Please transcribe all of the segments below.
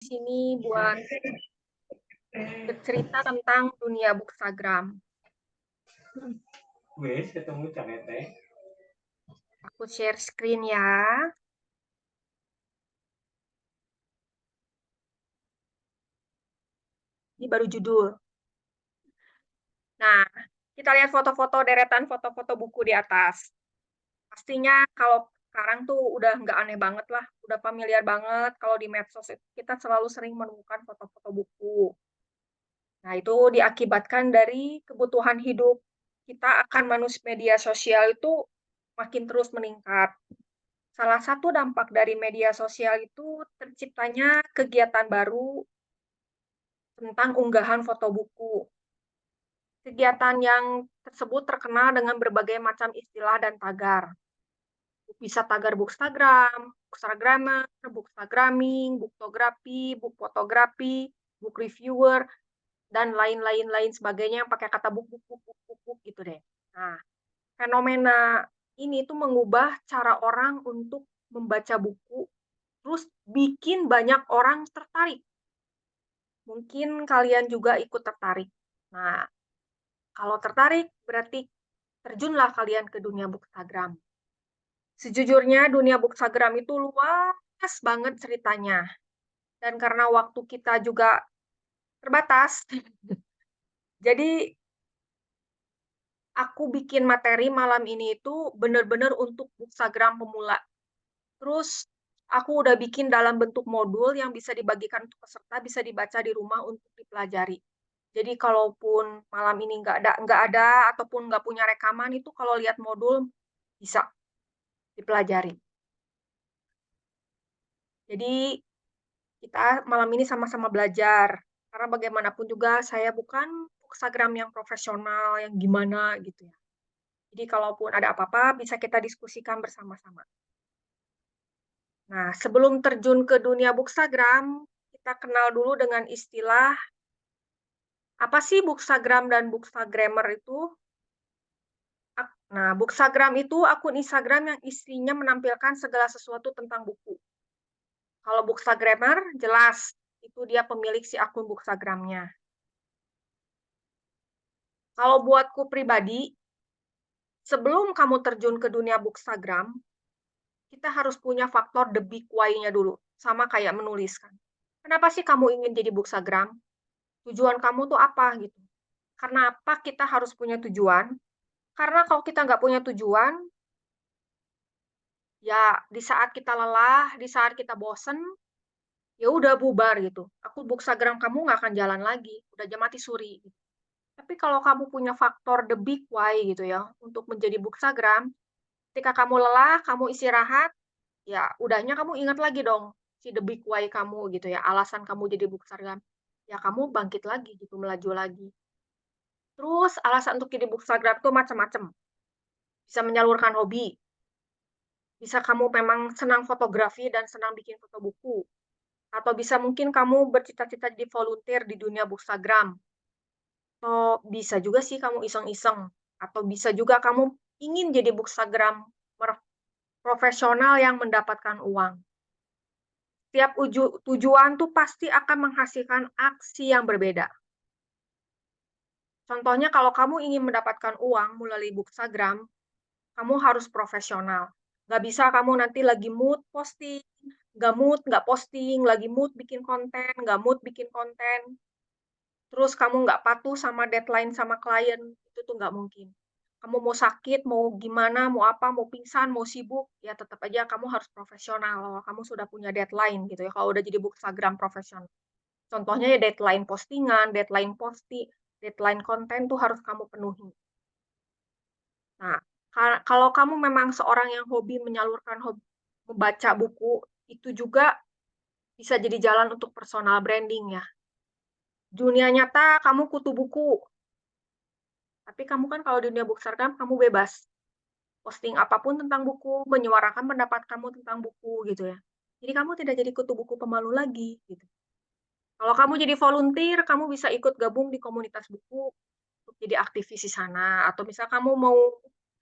sini buat bercerita tentang dunia Bookstagram. Wes ketemu Janete. Aku share screen ya. Ini baru judul. Nah, kita lihat foto-foto deretan foto-foto buku di atas. Pastinya kalau sekarang tuh udah nggak aneh banget lah, udah familiar banget kalau di medsos kita selalu sering menemukan foto-foto buku. Nah, itu diakibatkan dari kebutuhan hidup kita akan media sosial itu makin terus meningkat. Salah satu dampak dari media sosial itu terciptanya kegiatan baru tentang unggahan foto buku. Kegiatan yang tersebut terkenal dengan berbagai macam istilah dan tagar. Bisa tagar bookstagram, bookstagrammer, bookstagramming, booktografi, book fotografi, book reviewer, dan lain-lain sebagainya yang pakai kata book gitu deh. Nah, fenomena ini tuh mengubah cara orang untuk membaca buku, terus bikin banyak orang tertarik. Mungkin kalian juga ikut tertarik. Nah, kalau tertarik berarti terjunlah kalian ke dunia Bookstagram. Sejujurnya dunia Bookstagram itu luas banget ceritanya. Dan karena waktu kita juga terbatas, jadi aku bikin materi malam ini itu benar-benar untuk Bookstagram pemula. Terus aku udah bikin dalam bentuk modul yang bisa dibagikan untuk peserta, bisa dibaca di rumah untuk dipelajari. Jadi kalaupun malam ini nggak ada ataupun nggak punya rekaman itu kalau lihat modul bisa dipelajari. Jadi kita malam ini sama-sama belajar. Karena bagaimanapun juga saya bukan Instagram yang profesional, yang gimana gitu ya. Jadi kalaupun ada apa-apa bisa kita diskusikan bersama-sama. Nah, sebelum terjun ke dunia Bookstagram, kita kenal dulu dengan istilah apa sih Bookstagram dan Bookstagrammer itu? Nah, Bookstagram itu akun Instagram yang isinya menampilkan segala sesuatu tentang buku. Kalau Bookstagrammer, jelas itu dia pemilik si akun Bookstagramnya. Kalau buatku pribadi, sebelum kamu terjun ke dunia Bookstagram, kita harus punya faktor the big why-nya dulu. Sama kayak menuliskan. Kenapa sih kamu ingin jadi Bookstagram? Tujuan kamu tuh apa gitu? Karena apa kita harus punya tujuan? Karena kalau kita nggak punya tujuan, ya di saat kita lelah, di saat kita bosen, ya udah bubar gitu. Aku Bookstagram kamu nggak akan jalan lagi, udah jam mati suri. Gitu. Tapi kalau kamu punya faktor the big why gitu ya, untuk menjadi Bookstagram, ketika kamu lelah, kamu istirahat, ya udahnya kamu ingat lagi dong si the big why kamu gitu ya, alasan kamu jadi Bookstagram. Ya kamu bangkit lagi gitu, melaju lagi. Terus alasan untuk jadi Bookstagram tuh macam-macam. Bisa menyalurkan hobi, bisa kamu memang senang fotografi dan senang bikin foto buku, atau bisa mungkin kamu bercita-cita jadi volunteer di dunia Bookstagram, atau bisa juga sih kamu iseng-iseng, atau bisa juga kamu ingin jadi Bookstagram profesional yang mendapatkan uang. Setiap tujuan tuh pasti akan menghasilkan aksi yang berbeda. Contohnya kalau kamu ingin mendapatkan uang melalui Bookstagram, kamu harus profesional. Nggak bisa kamu nanti lagi mood posting, nggak mood nggak posting, lagi mood bikin konten, nggak mood bikin konten. Terus kamu nggak patuh sama deadline sama klien, itu tuh nggak mungkin. Kamu mau sakit, mau gimana, mau apa, mau pingsan, mau sibuk, ya tetap aja kamu harus profesional. Kamu sudah punya deadline gitu ya, kalau udah jadi Bookstagram profesional. Contohnya ya deadline postingan, deadline konten tuh harus kamu penuhi. Nah, kalau kamu memang seorang yang hobi menyalurkan hobi membaca buku, itu juga bisa jadi jalan untuk personal branding ya. Dunia nyata kamu kutu buku, tapi kamu kan kalau di dunia Bookstagram kamu bebas. Posting apapun tentang buku, menyuarakan pendapat kamu tentang buku gitu ya. Jadi kamu tidak jadi kutu buku pemalu lagi gitu. Kalau kamu jadi volunteer, kamu bisa ikut gabung di komunitas buku untuk jadi aktivis di sana. Atau misal kamu mau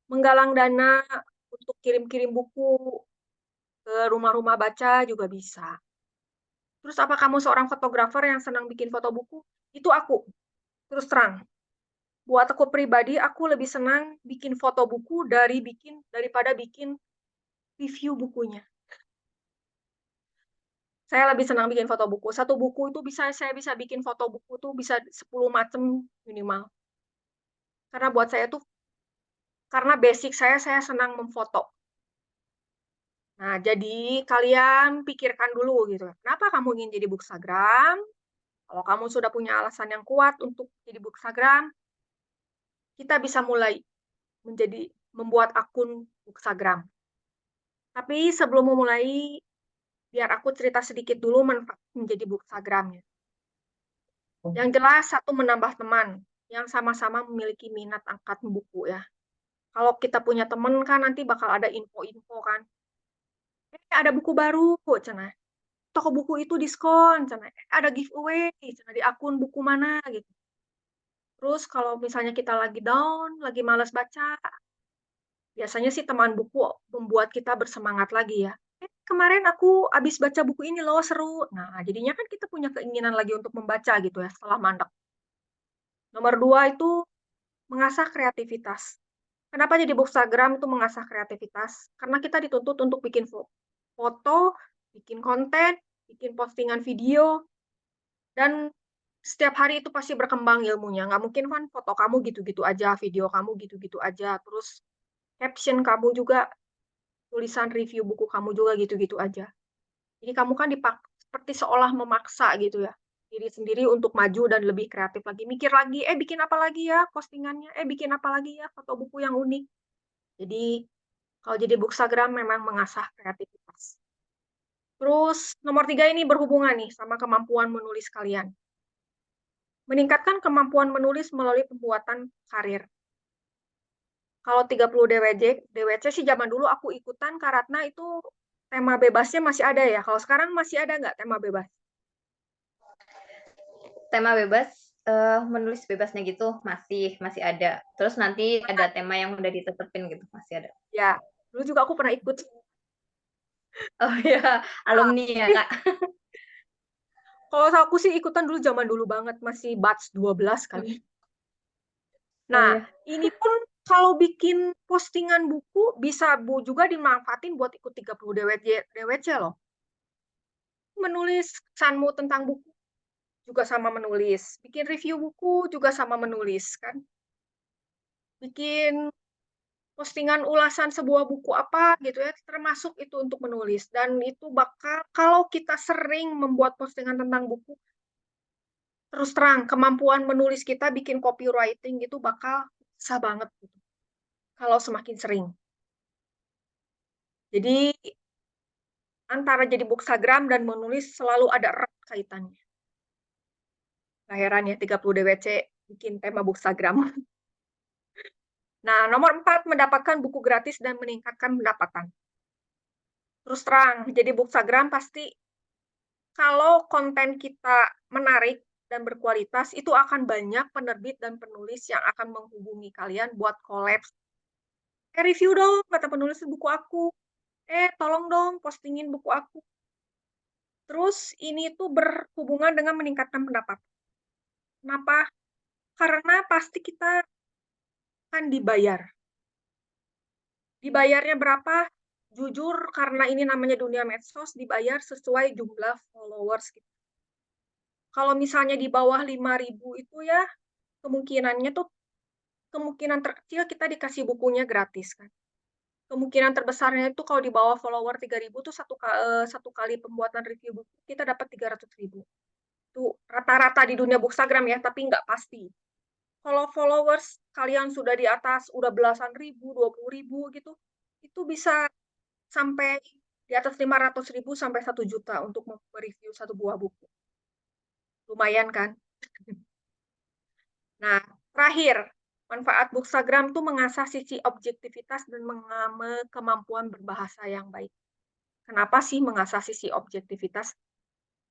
menggalang dana untuk kirim-kirim buku ke rumah-rumah baca juga bisa. Terus apa kamu seorang fotografer yang senang bikin foto buku? Itu aku, terus terang. Buat aku pribadi, aku lebih senang bikin foto buku daripada bikin review bukunya. Saya lebih senang bikin foto buku. Satu buku itu saya bisa bikin foto buku tuh bisa 10 macam minimal. Karena buat saya tuh, karena basic saya senang memfoto. Nah, jadi kalian pikirkan dulu gitu. Kenapa kamu ingin jadi bookstagram? Kalau kamu sudah punya alasan yang kuat untuk jadi bookstagram, kita bisa mulai membuat akun bookstagram. Tapi sebelum memulai, biar aku cerita sedikit dulu manfaat menjadi bookstagramnya. Yang jelas, satu, menambah teman yang sama-sama memiliki minat angkat buku ya. Kalau kita punya teman kan nanti bakal ada info-info kan. Ada buku baru, cenah. Toko buku itu diskon, cenah. Ada giveaway, cenah di akun buku mana gitu. Terus kalau misalnya kita lagi down, lagi malas baca, biasanya sih teman buku membuat kita bersemangat lagi ya. Kemarin aku habis baca buku ini loh, seru. Nah, jadinya kan kita punya keinginan lagi untuk membaca gitu ya, setelah mandek. Nomor dua itu mengasah kreativitas. Kenapa jadi bookstagram itu mengasah kreativitas? Karena kita dituntut untuk bikin foto, bikin konten, bikin postingan video, dan setiap hari itu pasti berkembang ilmunya. Nggak mungkin kan foto kamu gitu-gitu aja, video kamu gitu-gitu aja, terus caption kamu juga, tulisan review buku kamu juga gitu-gitu aja. Jadi kamu kan seperti seolah memaksa gitu ya, diri sendiri untuk maju dan lebih kreatif lagi. Mikir lagi, bikin apa lagi ya postingannya, bikin apa lagi ya foto buku yang unik. Jadi kalau jadi bookstagram memang mengasah kreativitas. Terus nomor tiga ini berhubungan nih sama kemampuan menulis kalian. Meningkatkan kemampuan menulis melalui pembuatan karir. Kalau 30 DWC sih zaman dulu aku ikutan karena itu tema bebasnya masih ada ya. Kalau sekarang masih ada nggak tema bebas? Tema bebas, menulis bebasnya gitu masih ada. Terus nanti ada tema yang udah ditetepin gitu, masih ada. Ya, dulu juga aku pernah ikut. Oh ya, alumni ya, Kak? Kalau aku sih ikutan dulu zaman dulu banget, masih batch 12 kali. Oh Nah, ya. ini pun kalau bikin postingan buku bisa juga dimanfaatin buat ikut 30 DWC loh. Menulis kesanmu tentang buku juga sama menulis. Bikin review buku juga sama menulis kan. Bikin postingan ulasan sebuah buku apa gitu ya, termasuk itu untuk menulis. Dan itu bakal, kalau kita sering membuat postingan tentang buku, terus terang, kemampuan menulis kita bikin copywriting itu bakal bisa banget gitu. Kalau semakin sering. Jadi antara jadi bookstagram dan menulis selalu ada erat kaitannya. Gak heran ya 30 DWC bikin tema bookstagram. Nah, nomor 4, mendapatkan buku gratis dan meningkatkan pendapatan. Terus terang, jadi bookstagram pasti kalau konten kita menarik dan berkualitas, itu akan banyak penerbit dan penulis yang akan menghubungi kalian buat collab. Review dong, kata penulis buku aku. Tolong dong postingin buku aku. Terus ini tuh berhubungan dengan meningkatkan pendapatan. Kenapa? Karena pasti kita akan dibayar. Dibayarnya berapa? Jujur, karena ini namanya dunia medsos, dibayar sesuai jumlah followers kita. Kalau misalnya di bawah 5.000 itu ya, kemungkinannya tuh, kemungkinan terkecil kita dikasih bukunya gratis kan. Kemungkinan terbesarnya itu kalau di bawah follower 3.000 tuh satu kali pembuatan review buku kita dapat 300.000. Itu rata-rata di dunia bookstagram ya, tapi nggak pasti. Kalau followers kalian sudah di atas, udah belasan ribu, 20.000 gitu, itu bisa sampai di atas 500.000 sampai 1 juta untuk mereview satu buah buku. Lumayan kan? Nah, terakhir, manfaat bookstagram tuh mengasah sisi objektivitas dan kemampuan berbahasa yang baik. Kenapa sih mengasah sisi objektivitas?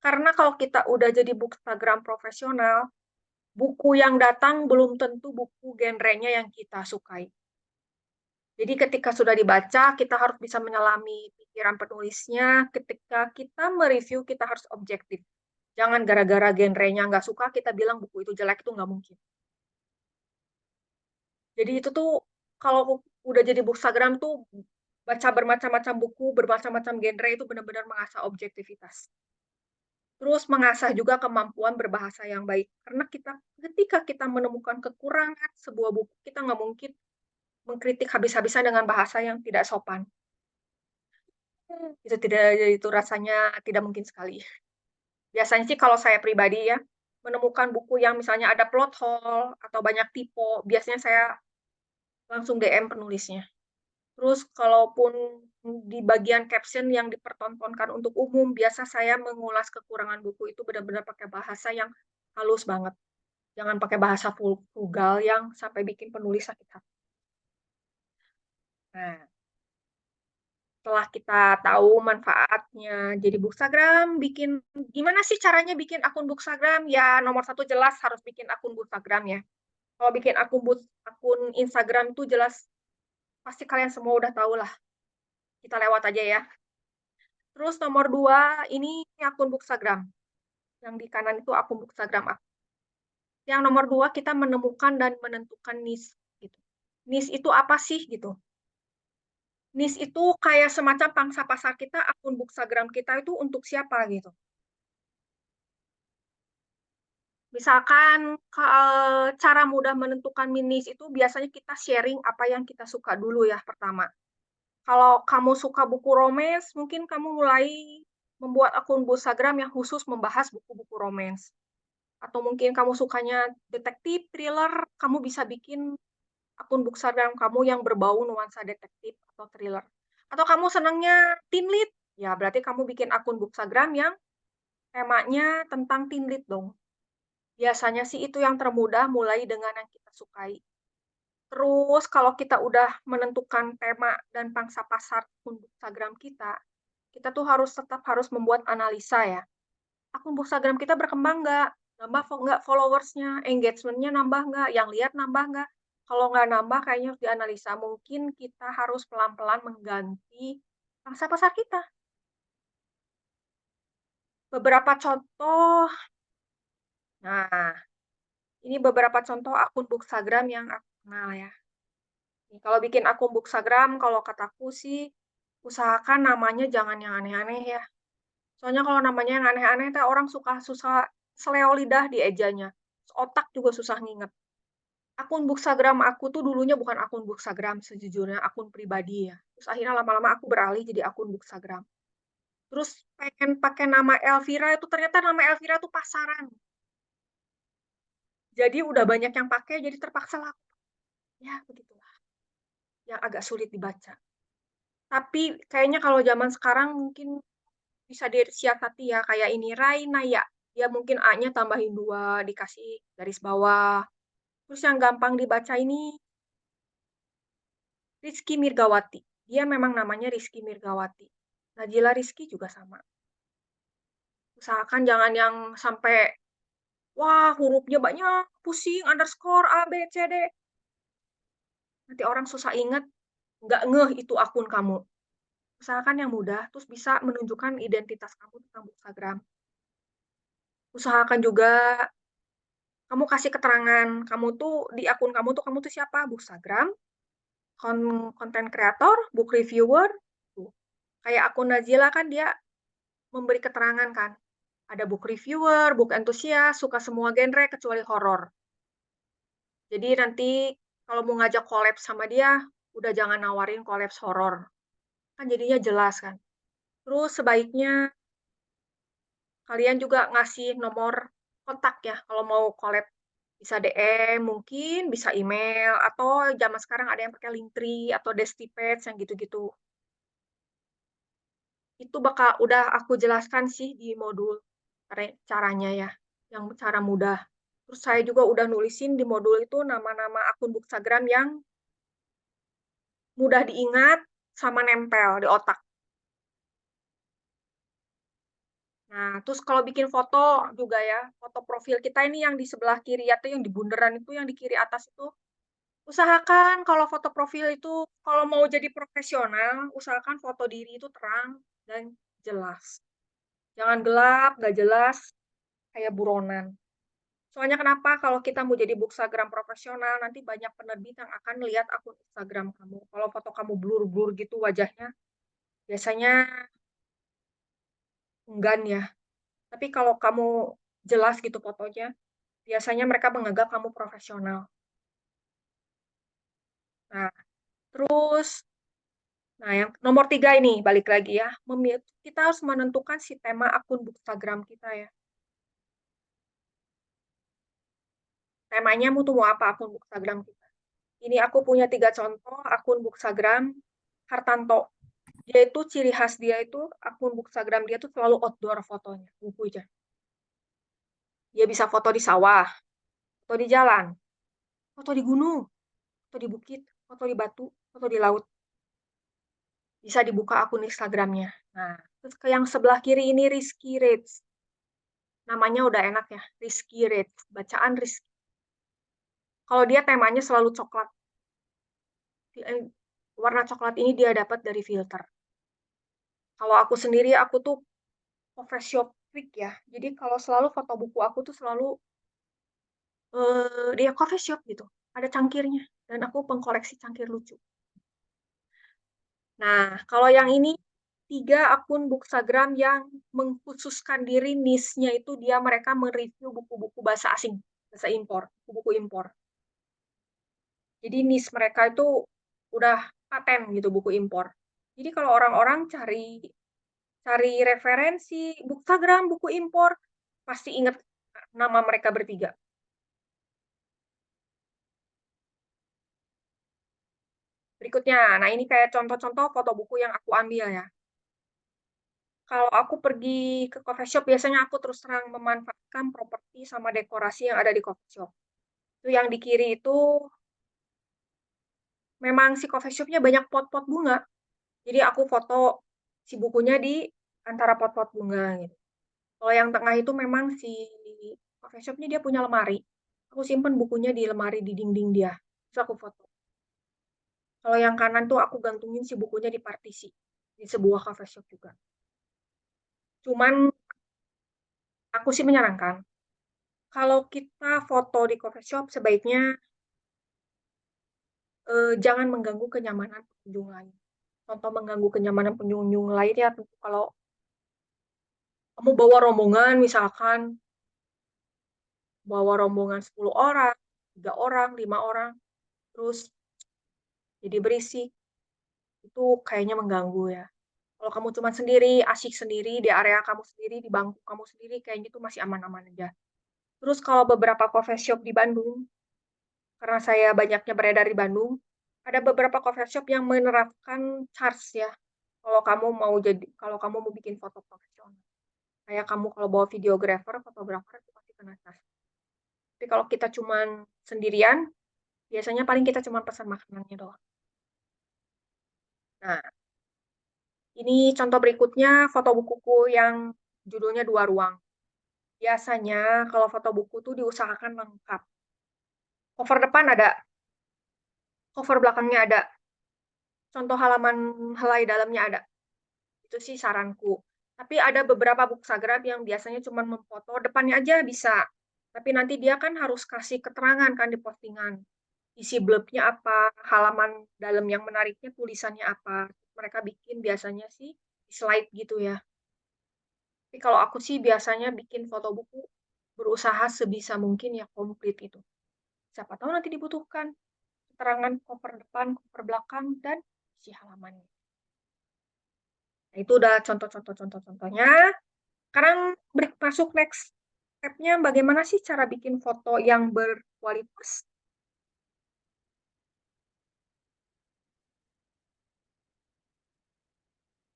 Karena kalau kita udah jadi bookstagram profesional, buku yang datang belum tentu buku genrenya yang kita sukai. Jadi ketika sudah dibaca, kita harus bisa menyelami pikiran penulisnya. Ketika kita mereview, kita harus objektif. Jangan gara-gara genrenya nggak suka, kita bilang buku itu jelek, itu nggak mungkin. Jadi itu tuh, kalau udah jadi bookstagram tuh, baca bermacam-macam buku, bermacam-macam genre, itu benar-benar mengasah objektivitas. Terus mengasah juga kemampuan berbahasa yang baik. Karena ketika kita menemukan kekurangan sebuah buku, kita nggak mungkin mengkritik habis-habisan dengan bahasa yang tidak sopan. Itu rasanya tidak mungkin sekali. Biasanya sih kalau saya pribadi ya, menemukan buku yang misalnya ada plot hole atau banyak typo, biasanya saya langsung DM penulisnya. Terus kalaupun di bagian caption yang dipertontonkan untuk umum, biasa saya mengulas kekurangan buku itu benar-benar pakai bahasa yang halus banget. Jangan pakai bahasa vulgar yang sampai bikin penulis sakit hati. Nah, setelah kita tahu manfaatnya jadi bookstagram, gimana sih caranya bikin akun bookstagram? Ya, nomor satu jelas harus bikin akun bookstagram ya. Kalau bikin akun Instagram itu jelas pasti kalian semua udah tahu lah. Kita lewat aja ya. Terus nomor dua, ini akun bookstagram. Yang di kanan itu akun bookstagram aku. Yang nomor dua, kita menemukan dan menentukan niche. Gitu. Niche itu apa sih gitu? Niche itu kayak semacam pangsa pasar kita, akun bookstagram kita itu untuk siapa gitu. Misalkan cara mudah menentukan niche itu biasanya kita sharing apa yang kita suka dulu ya pertama. Kalau kamu suka buku romance, mungkin kamu mulai membuat akun bookstagram yang khusus membahas buku-buku romance. Atau mungkin kamu sukanya detektif, thriller, kamu bisa bikin akun bookstagram kamu yang berbau nuansa detektif atau thriller. Atau kamu senangnya teen lead, ya berarti kamu bikin akun bookstagram yang temanya tentang teen lead dong. Biasanya sih itu yang termudah, mulai dengan yang kita sukai. Terus kalau kita udah menentukan tema dan pangsa pasar akun bookstagram kita tuh tetap harus membuat analisa ya. Akun bookstagram kita berkembang nggak? Nambah nggak followersnya, engagementnya nambah nggak? Yang lihat nambah nggak? Kalau nggak nambah, kayaknya harus dianalisa. Mungkin kita harus pelan-pelan mengganti pangsa pasar kita. Beberapa contoh, nah ini beberapa contoh akun bookstagram yang aku kenal ya. Kalau bikin akun bookstagram, kalau kataku sih, usahakan namanya jangan yang aneh-aneh ya. Soalnya kalau namanya yang aneh-aneh, orang suka susah seleo lidah di ejanya. Otak juga susah nginget. Akun bookstagram aku tuh dulunya bukan akun bookstagram sejujurnya, akun pribadi ya. Terus akhirnya lama-lama aku beralih jadi akun bookstagram. Terus pengen pakai nama Elvira itu ternyata nama Elvira tuh pasaran. Jadi udah banyak yang pakai, jadi terpaksa laku. Ya begitulah, yang agak sulit dibaca. Tapi kayaknya kalau zaman sekarang mungkin bisa disiasati ya, kayak ini Raina ya. Dia mungkin A-nya tambahin 2, dikasih garis bawah. Terus yang gampang dibaca ini Rizky Mirgawati. Dia memang namanya Rizky Mirgawati. Najila Rizky juga sama. Usahakan jangan yang sampai, wah hurufnya banyak, pusing, underscore, A, B, C, D. Nanti orang susah ingat, nggak ngeh itu akun kamu. Usahakan yang mudah, terus bisa menunjukkan identitas kamu tentang Instagram. Usahakan juga kamu kasih keterangan, di akun kamu tuh siapa? Bookstagram, konten kreator, book reviewer. Tuh. Kayak akun Nazila kan dia memberi keterangan kan. Ada book reviewer, book enthusiast, suka semua genre kecuali horor. Jadi nanti kalau mau ngajak collab sama dia, udah jangan nawarin collab horor. Kan jadinya jelas kan. Terus sebaiknya kalian juga ngasih nomor kontak ya kalau mau collab. Bisa DM mungkin, bisa email, atau zaman sekarang ada yang pakai Linktree atau Destipage yang gitu-gitu. Itu udah aku jelaskan sih di modul caranya ya, yang cara mudah. Terus saya juga udah nulisin di modul itu nama-nama akun bookstagram yang mudah diingat sama nempel di otak. Nah, terus kalau bikin foto juga ya, foto profil kita ini yang di sebelah kiri atau yang di bunderan itu, yang di kiri atas itu, Usahakan kalau foto profil itu, kalau mau jadi profesional, usahakan foto diri itu terang dan jelas. Jangan gelap, nggak jelas, kayak buronan. Soalnya kenapa? Kalau kita mau jadi bookstagram profesional, nanti banyak penerbit yang akan lihat akun Instagram kamu. Kalau foto kamu blur-blur gitu wajahnya, biasanya enggan ya. Tapi kalau kamu jelas gitu fotonya, biasanya mereka menganggap kamu profesional. Nah, terus, nah yang nomor 3 ini, balik lagi ya, kita harus menentukan si tema akun bookstagram kita ya. Temanya mau apa akun bookstagram kita. Ini aku punya 3 contoh akun bookstagram Hartanto. Dia itu ciri khas dia itu akun bookstagram dia tuh selalu outdoor fotonya, buku aja. Dia bisa foto di sawah, foto di jalan, foto di gunung, foto di bukit, foto di batu, foto di laut. Bisa dibuka akun Instagramnya. Nah, terus ke yang sebelah kiri ini Rizky Reds. Namanya udah enak ya, Rizky Reds. Bacaan Rizky. Kalau dia temanya selalu coklat. Warna coklat ini dia dapat dari filter. Kalau aku sendiri, aku tuh coffee shop freak ya. Jadi kalau selalu foto buku aku tuh selalu dia coffee shop gitu. Ada cangkirnya. Dan aku pengkoleksi cangkir lucu. Nah, kalau yang ini, 3 akun bookstagram yang mengkhususkan diri niche-nya itu dia mereka mereview buku-buku bahasa asing, bahasa impor, buku-buku impor. Jadi niche mereka itu udah paten gitu buku impor. Jadi kalau orang-orang cari cari referensi bookstagram buku impor, pasti ingat nama mereka bertiga. Berikutnya, nah ini kayak contoh-contoh foto buku yang aku ambil ya. Kalau aku pergi ke coffee shop, biasanya aku terus terang memanfaatkan properti sama dekorasi yang ada di coffee shop. Itu yang di kiri itu memang si coffee shop-nya banyak pot-pot bunga. Jadi aku foto si bukunya di antara pot-pot bunga gitu. Kalau yang tengah itu memang si coffee shop-nya dia punya lemari. Aku simpen bukunya di lemari di dinding dia. Terus aku foto. Kalau yang kanan tuh aku gantungin si bukunya di partisi di sebuah coffee shop juga. Cuman aku sih menyarankan kalau kita foto di coffee shop sebaiknya jangan mengganggu kenyamanan pengunjung lain. Contoh mengganggu kenyamanan pengunjung lain ya kalau kamu bawa rombongan misalkan, bawa rombongan 10 orang, 3 orang, 5 orang, terus jadi berisik, itu kayaknya mengganggu ya. Kalau kamu cuma sendiri, asyik sendiri, di area kamu sendiri, di bangku kamu sendiri, kayaknya itu masih aman-aman aja. Terus kalau beberapa coffee shop di Bandung, karena saya banyaknya beredar di Bandung, ada beberapa coffee shop yang menerapkan charge ya. Kalau kamu mau bikin foto profesional. Kayak kamu kalau bawa videographer, fotografer itu pasti kena charge. Tapi kalau kita cuman sendirian, biasanya paling kita cuma pesan makanannya doang. Nah, ini contoh berikutnya foto bukuku yang judulnya Dua Ruang. Biasanya kalau foto buku tuh diusahakan lengkap. Cover depan ada, cover belakangnya ada, contoh halaman helai dalamnya ada. Itu sih saranku. Tapi ada beberapa bookstagram yang biasanya cuma memfoto depannya aja bisa. Tapi nanti dia kan harus kasih keterangan kan di postingan. Isi blurb-nya apa, halaman dalam yang menariknya tulisannya apa. Mereka bikin biasanya sih slide gitu ya. Tapi kalau aku sih biasanya bikin foto buku berusaha sebisa mungkin ya komplit itu. Siapa tahu nanti dibutuhkan keterangan cover depan, cover belakang, dan isi halamannya. Nah, itu udah contoh-contohnya. Sekarang masuk next step-nya bagaimana sih cara bikin foto yang berkualitas.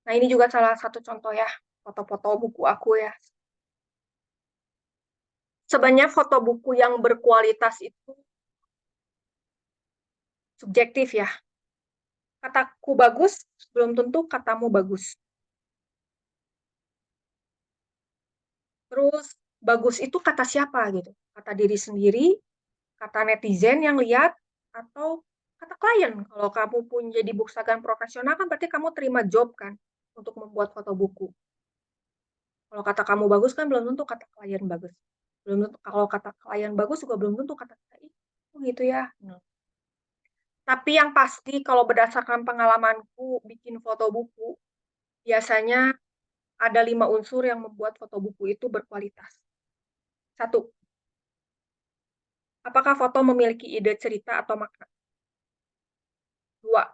Nah, ini juga salah satu contoh ya, foto-foto buku aku ya. Sebenarnya foto buku yang berkualitas itu subjektif ya. Kataku bagus, belum tentu katamu bagus. Terus, bagus itu kata siapa gitu? Kata diri sendiri, kata netizen yang lihat, atau kata klien. Kalau kamu pun jadi bookstagram profesional kan berarti kamu terima job kan untuk membuat foto buku. Kalau kata kamu bagus kan belum tentu kata klien bagus. Belum tentu kalau kata klien bagus juga belum tentu kata kita, "Ih, oh gitu ya?" Tapi yang pasti kalau berdasarkan pengalamanku bikin foto buku, biasanya ada 5 unsur yang membuat foto buku itu berkualitas. Satu, apakah foto memiliki ide cerita atau makna? Dua,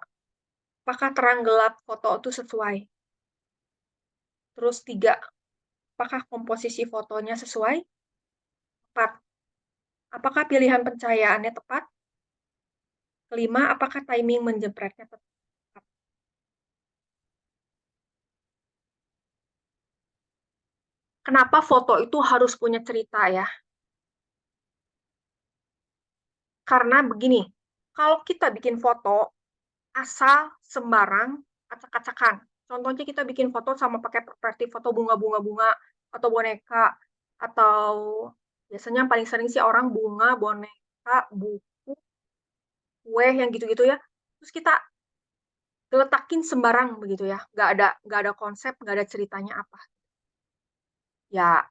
apakah terang gelap foto itu sesuai? Terus tiga, apakah komposisi fotonya sesuai? Empat, apakah pilihan pencahayaannya tepat? Kelima, apakah timing menjepretnya tepat? Kenapa foto itu harus punya cerita ya? Karena begini, kalau kita bikin foto asal sembarang acak-acakan. Contohnya kita bikin foto sama pakai properti foto bunga-bunga-bunga atau boneka atau biasanya yang paling sering sih orang bunga, boneka, buku, kue yang gitu-gitu ya. Terus kita letakin sembarang begitu ya. Nggak ada konsep, nggak ada ceritanya apa. Ya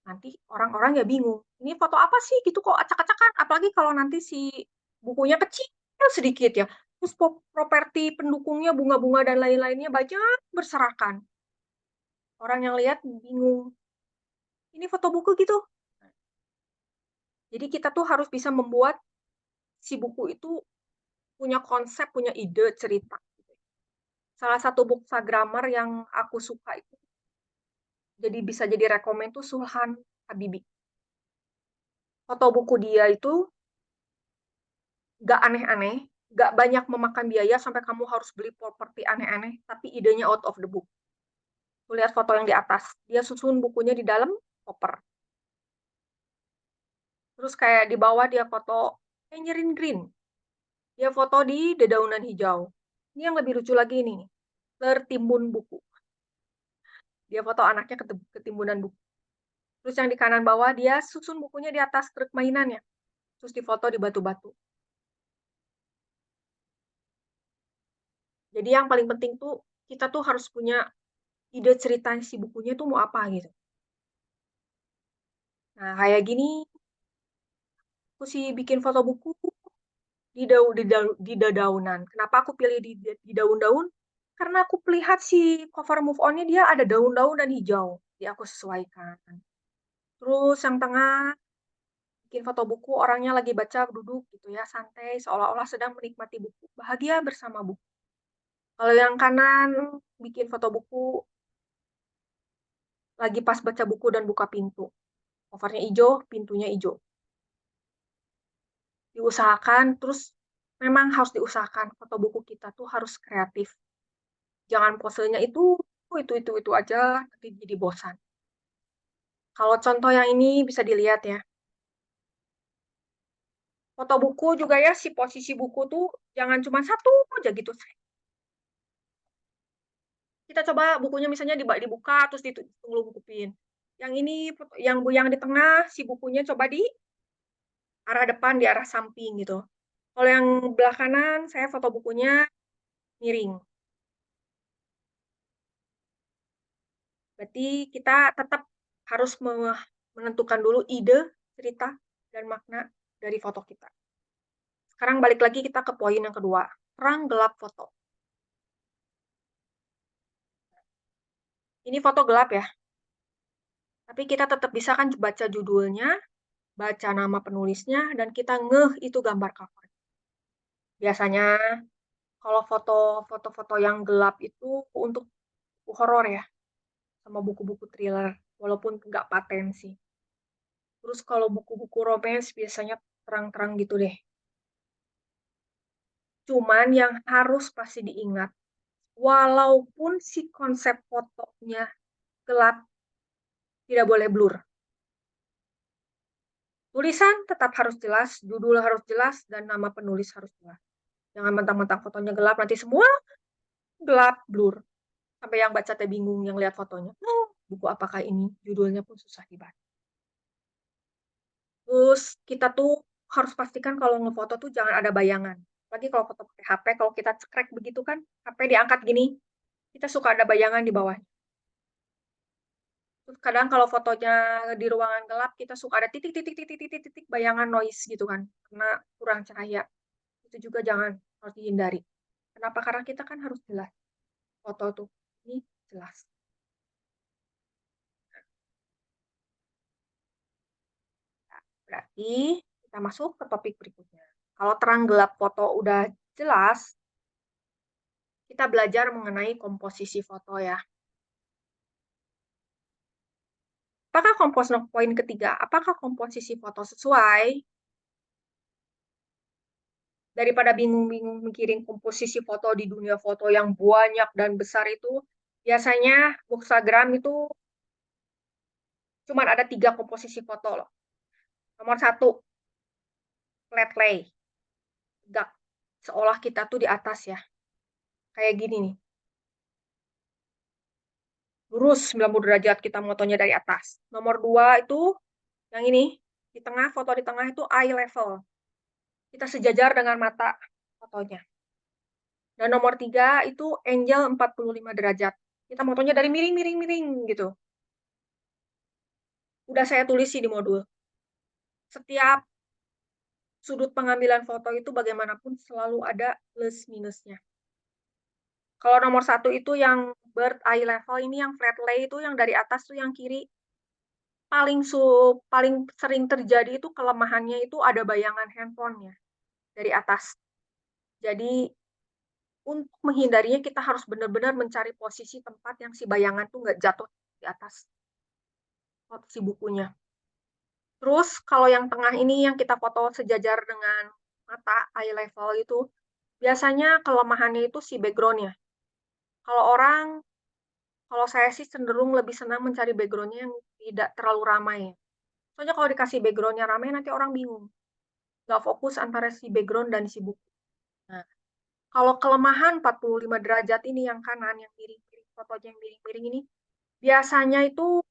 nanti orang-orang ya bingung. Ini foto apa sih gitu kok acak-acakan? Apalagi kalau nanti si bukunya kecil sedikit ya. Terus properti pendukungnya bunga-bunga dan lain-lainnya banyak berserakan. Orang yang lihat bingung. Ini foto buku gitu. Jadi kita tuh harus bisa membuat si buku itu punya konsep, punya ide, cerita. Salah satu bookstagrammer yang aku suka itu, jadi bisa jadi rekomen tuh Sulhan Habibi. Foto buku dia itu nggak aneh-aneh, nggak banyak memakan biaya sampai kamu harus beli properti aneh-aneh, tapi idenya out of the book. Tuh lihat foto yang di atas, dia susun bukunya di dalam koper. Terus kayak di bawah dia foto tangerine green, dia foto di dedaunan hijau. Ini yang lebih lucu lagi nih, tertimbun buku. Dia foto anaknya ketimbunan buku. Terus yang di kanan bawah dia susun bukunya di atas truk mainannya. Terus difoto di batu-batu. Jadi yang paling penting tuh kita tuh harus punya ide cerita si bukunya tuh mau apa gitu. Nah, kayak gini aku sih bikin foto buku di dedaunan. Kenapa aku pilih di daun-daun? Karena aku melihat si cover move on-nya dia ada daun-daun dan hijau. Jadi aku sesuaikan. Terus yang tengah bikin foto buku orangnya lagi baca duduk gitu ya, santai seolah-olah sedang menikmati buku, bahagia bersama buku. Kalau yang kanan bikin foto buku lagi pas baca buku dan buka pintu. Covernya hijau, pintunya hijau. Diusahakan, terus memang harus diusahakan foto buku kita tuh harus kreatif. Jangan posenya itu aja, nanti jadi bosan. Kalau contoh yang ini bisa dilihat ya. Foto buku juga ya, si posisi buku tuh jangan cuma satu aja gitu. Kita coba bukunya misalnya dibuka terus ditunggu-tungguin. Yang ini yang di tengah si bukunya coba di arah depan, di arah samping gitu. Kalau yang belah kanan saya foto bukunya miring. Berarti kita tetap harus menentukan dulu ide, cerita, dan makna dari foto kita. Sekarang balik lagi kita ke poin yang kedua, terang gelap foto. Ini foto gelap ya, tapi kita tetap bisa kan baca judulnya, baca nama penulisnya, dan kita ngeh itu gambar cover. Biasanya kalau foto-foto yang gelap itu untuk buku horor ya, sama buku-buku thriller, walaupun nggak paten sih. Terus kalau buku-buku romance biasanya terang-terang gitu deh. Cuman yang harus pasti diingat, walaupun si konsep fotonya gelap, tidak boleh blur. Tulisan tetap harus jelas, judul harus jelas, dan nama penulis harus jelas. Jangan mentang-mentang fotonya gelap, nanti semua gelap, blur. Sampai yang baca teh bingung, yang lihat fotonya. Oh, buku apakah ini? Judulnya pun susah dibaca. Terus kita tuh harus pastikan kalau ngefoto tuh jangan ada bayangan. Lagi kalau foto pakai HP, kalau kita cekrek begitu kan, HP diangkat gini, kita suka ada bayangan di bawah. Terus kadang kalau fotonya di ruangan gelap, kita suka ada titik titik titik titik titik bayangan noise gitu kan, karena kurang cahaya. Itu juga jangan, harus dihindari. Kenapa? Karena kita kan harus jelas, foto tuh, ini jelas. Nah, berarti kita masuk ke topik berikutnya. Kalau terang gelap foto udah jelas, kita belajar mengenai komposisi foto ya. Poin ketiga, apakah komposisi foto sesuai? Daripada bingung-bingung mikirin komposisi foto di dunia foto yang banyak dan besar itu, biasanya Bookstagram itu cuma ada 3 komposisi foto loh. Nomor 1, flat lay, tegak. Seolah kita tuh di atas ya. Kayak gini nih. Lurus 90 derajat kita motonya dari atas. Nomor 2 itu yang ini, di tengah, foto di tengah itu eye level. Kita sejajar dengan mata fotonya. Dan nomor 3 itu angle 45 derajat. Kita motonya dari miring-miring-miring gitu. Udah saya tulis sih di modul. Setiap sudut pengambilan foto itu bagaimanapun selalu ada plus minusnya. Kalau nomor 1 itu yang bird eye level, ini yang flat lay itu yang dari atas tuh yang kiri, paling sering terjadi itu kelemahannya itu ada bayangan handphone-nya dari atas. Jadi untuk menghindarinya kita harus benar-benar mencari posisi tempat yang si bayangan tuh nggak jatuh di atas si bukunya. Terus kalau yang tengah ini yang kita foto sejajar dengan mata eye level itu, biasanya kelemahannya itu si background-nya. Kalau orang, kalau saya sih cenderung lebih senang mencari background-nya yang tidak terlalu ramai. Soalnya kalau dikasih background-nya ramai, nanti orang bingung. Nggak fokus antara si background dan si buku. Nah, kalau kelemahan 45 derajat ini yang kanan, yang miring-miring, fotonya yang miring-miring ini, biasanya itu,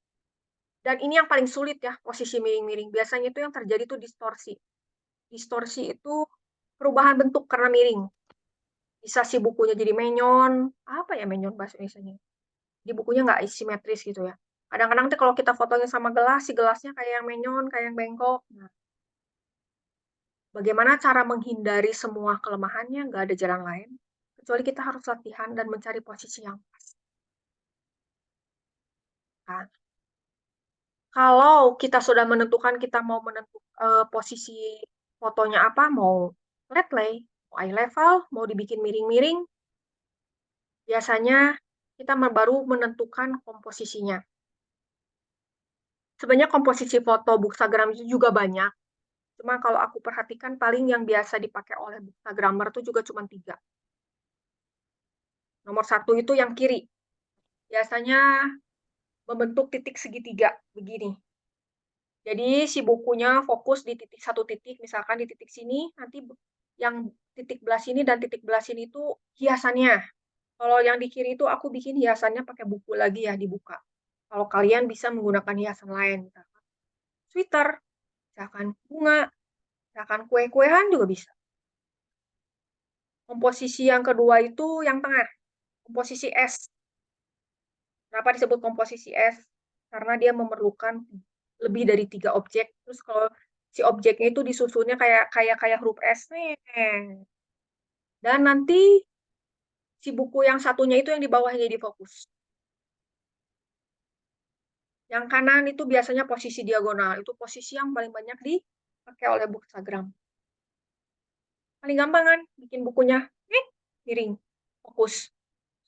dan ini yang paling sulit ya, posisi miring-miring. Biasanya itu yang terjadi itu distorsi. Distorsi itu perubahan bentuk karena miring. Bisa si bukunya jadi menyon, apa ya menyon bahasa Indonesianya? Di bukunya nggak simetris gitu ya. Kadang-kadang tuh kalau kita fotonya sama gelas, si gelasnya kayak yang menyon, kayak yang bengkok. Nah, bagaimana cara menghindari semua kelemahannya? Nggak ada jalan lain, kecuali kita harus latihan dan mencari posisi yang pas. Nah, kalau kita sudah menentukan kita mau posisi fotonya apa, mau flat lay, mau eye level, mau dibikin miring-miring, biasanya kita baru menentukan komposisinya. Sebenarnya komposisi foto Bookstagram itu juga banyak. Cuma kalau aku perhatikan paling yang biasa dipakai oleh Bookstagrammer itu juga cuma 3. Nomor 1 itu yang kiri. Biasanya membentuk titik segitiga begini. Jadi si bukunya fokus di satu titik, misalkan di titik sini, nanti yang titik belah sini dan titik belah sini itu hiasannya. Kalau yang di kiri itu aku bikin hiasannya pakai buku lagi ya, dibuka. Kalau kalian bisa menggunakan hiasan lain, misalkan sweater, misalkan bunga, misalkan kue-kuean juga bisa. Komposisi yang kedua itu yang tengah, komposisi S. Kenapa disebut komposisi S? Karena dia memerlukan lebih dari 3 objek. Terus kalau si objeknya itu disusunnya kayak huruf S nih. Dan nanti si buku yang satunya itu yang di bawahnya jadi fokus. Yang kanan itu biasanya posisi diagonal. Itu posisi yang paling banyak dipakai oleh Bookstagram. Paling gampang kan bikin bukunya miring, fokus.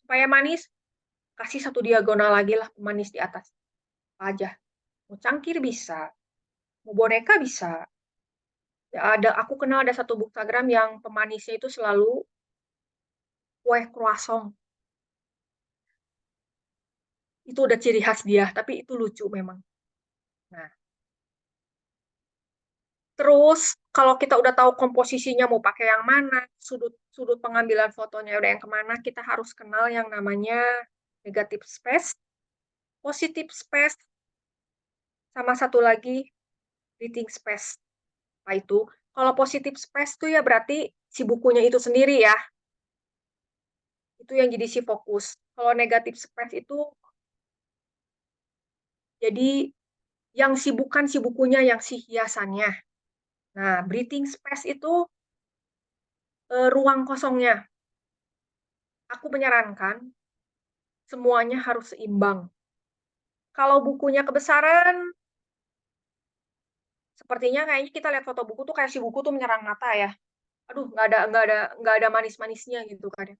Supaya manis, kasih satu diagonal lagi lah pemanis di atas. Apa aja. Mau cangkir bisa, mau boneka bisa. Ya, aku kenal ada satu Bookstagram yang pemanisnya itu selalu kue croissant. Itu udah ciri khas dia, tapi itu lucu memang. Nah, terus kalau kita udah tahu komposisinya mau pakai yang mana, sudut pengambilan fotonya udah yang kemana, kita harus kenal yang namanya negative space, positive space, sama satu lagi breathing space. Apa itu? Kalau positif space tuh ya berarti si bukunya itu sendiri ya, itu yang jadi si fokus. Kalau negatif space itu jadi yang si bukan si bukunya, yang si hiasannya. Nah, breathing space itu ruang kosongnya. Aku menyarankan semuanya harus seimbang. Kalau bukunya kebesaran, sepertinya kayaknya kita lihat foto buku tuh kayak si buku tuh menyerang mata ya. Aduh, nggak ada manis-manisnya gitu kan ya.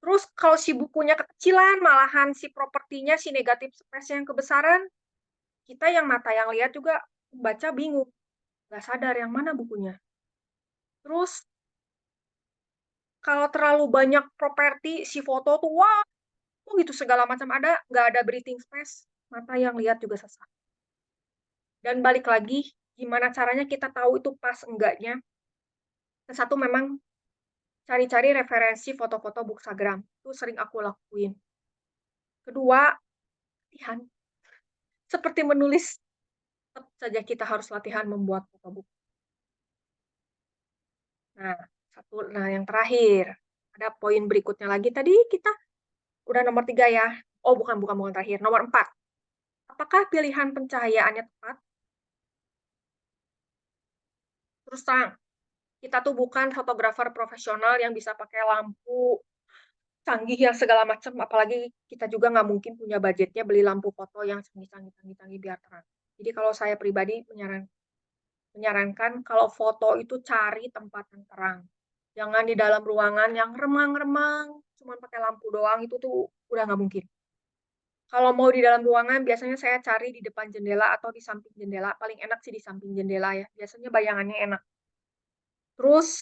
Terus kalau si bukunya kekecilan, malahan si propertinya, si negatif space yang kebesaran, kita yang mata yang lihat juga baca bingung, nggak sadar yang mana bukunya. Terus kalau terlalu banyak properti si foto tuh, wah, gitu segala macam ada, nggak ada breathing space, mata yang lihat juga sesak. Dan balik lagi, gimana caranya kita tahu itu pas enggaknya? Satu memang cari-cari referensi foto-foto Bookstagram, itu sering aku lakuin. Kedua, latihan. Seperti menulis, tetap saja kita harus latihan membuat foto buku. Nah, yang terakhir, ada poin berikutnya lagi. Tadi kita udah nomor 3 ya. Oh, bukan terakhir. Nomor 4. Apakah pilihan pencahayaannya tepat? Terus terang, kita tuh bukan fotografer profesional yang bisa pakai lampu canggih yang segala macam, apalagi kita juga nggak mungkin punya budgetnya beli lampu foto yang canggih biar terang. Jadi kalau saya pribadi menyarankan kalau foto itu cari tempat yang terang. Jangan di dalam ruangan yang remang-remang, cuma pakai lampu doang, itu tuh udah nggak mungkin. Kalau mau di dalam ruangan, biasanya saya cari di depan jendela atau di samping jendela. Paling enak sih di samping jendela ya. Biasanya bayangannya enak. Terus,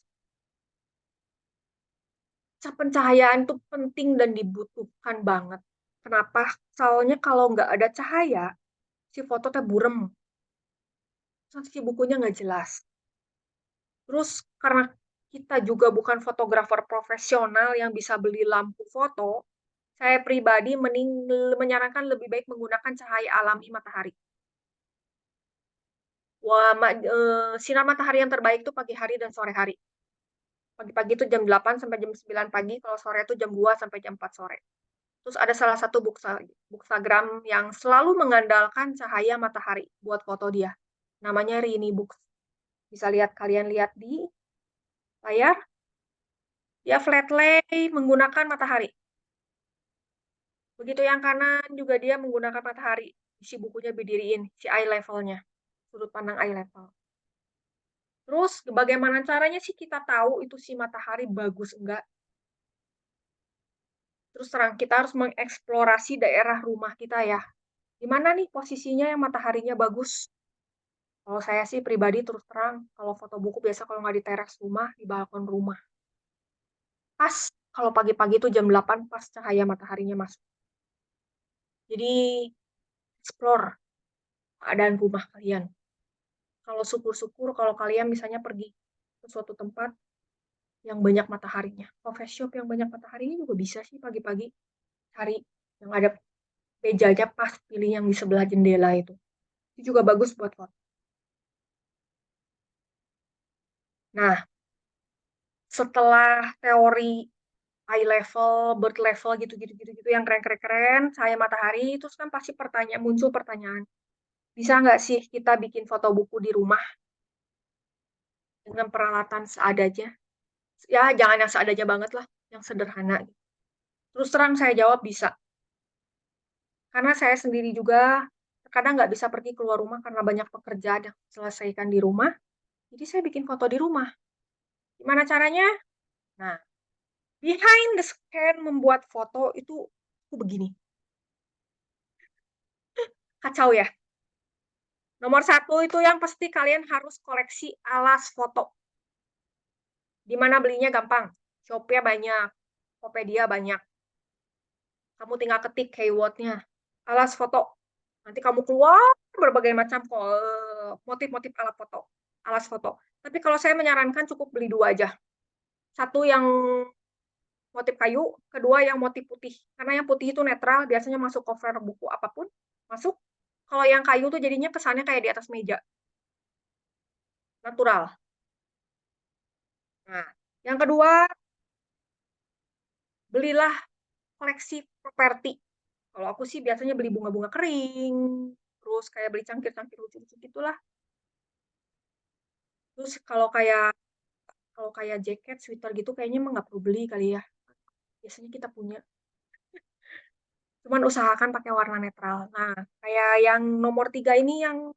pencahayaan itu penting dan dibutuhkan banget. Kenapa? Soalnya kalau nggak ada cahaya, si foto teh burem. Terus si bukunya nggak jelas. Terus, karena kita juga bukan fotografer profesional yang bisa beli lampu foto, saya pribadi menyarankan lebih baik menggunakan cahaya alami matahari. Wah, sinar matahari yang terbaik itu pagi hari dan sore hari. Pagi-pagi itu jam 8 sampai jam 9 pagi, kalau sore itu jam 2 sampai jam 4 sore. Terus ada salah satu bookstagram yang selalu mengandalkan cahaya matahari buat foto dia. Namanya Rini Books. Bisa kalian lihat di layar. Dia flat lay menggunakan matahari. Begitu yang kanan juga dia menggunakan matahari. Si bukunya berdiriin, si eye levelnya. Sudut pandang eye level. Terus bagaimana caranya sih kita tahu itu si matahari bagus enggak? Terus terang, kita harus mengeksplorasi daerah rumah kita ya. Di mana nih posisinya yang mataharinya bagus? Kalau saya sih pribadi terus terang, kalau foto buku biasa kalau nggak di teras rumah, di balkon rumah. Pas, kalau pagi-pagi itu jam 8 pas cahaya mataharinya masuk. Jadi, explore keadaan rumah kalian. Kalau syukur-syukur kalau kalian misalnya pergi ke suatu tempat yang banyak mataharinya. Coffee shop yang banyak mataharinya juga bisa sih pagi-pagi cari yang ada mejanya pas, pilih yang di sebelah jendela itu. Itu juga bagus buat foto. Nah, setelah teori eye level, bird level gitu yang keren-keren, cahaya matahari, terus kan pasti muncul pertanyaan. Bisa nggak sih kita bikin foto buku di rumah dengan peralatan seadanya? Ya, jangan yang seadanya banget lah, yang sederhana. Terus terang saya jawab bisa. Karena saya sendiri juga kadang nggak bisa pergi keluar rumah karena banyak pekerjaan yang selesaikan di rumah. Jadi saya bikin foto di rumah. Gimana caranya? Nah, behind the scan membuat foto itu begini. Kacau ya. Nomor 1 itu yang pasti kalian harus koleksi alas foto. Di mana belinya gampang. Shopee banyak, Tokopedia banyak. Kamu tinggal ketik keyword-nya. Alas foto. Nanti kamu keluar berbagai macam motif-motif alas foto. Tapi kalau saya menyarankan cukup beli 2 aja. Satu yang motif kayu, kedua yang motif putih. Karena yang putih itu netral, biasanya masuk cover buku apapun, masuk. Kalau yang kayu tuh jadinya kesannya kayak di atas meja. Natural. Nah, yang kedua, belilah koleksi properti. Kalau aku sih biasanya beli bunga-bunga kering, terus kayak beli cangkir-cangkir lucu-lucu gitulah. Terus kalau kayak jaket, sweater gitu kayaknya mah nggak perlu beli kali ya. Biasanya kita punya. Cuman usahakan pakai warna netral. Nah, kayak yang nomor 3 ini yang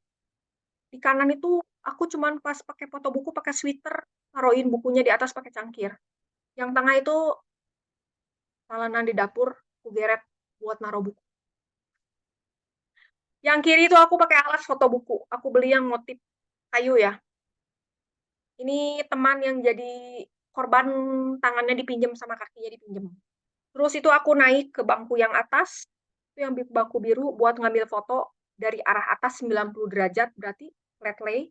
di kanan itu aku cuman pas pakai foto buku pakai sweater, taruhin bukunya di atas pakai cangkir. Yang tengah itu talenan di dapur, aku geret buat naruh buku. Yang kiri itu aku pakai alas foto buku. Aku beli yang motif kayu ya. Ini teman yang jadi korban, tangannya dipinjam sama kakinya dipinjam. Terus itu aku naik ke bangku yang atas, itu yang bangku biru buat ngambil foto dari arah atas 90 derajat, berarti flat lay,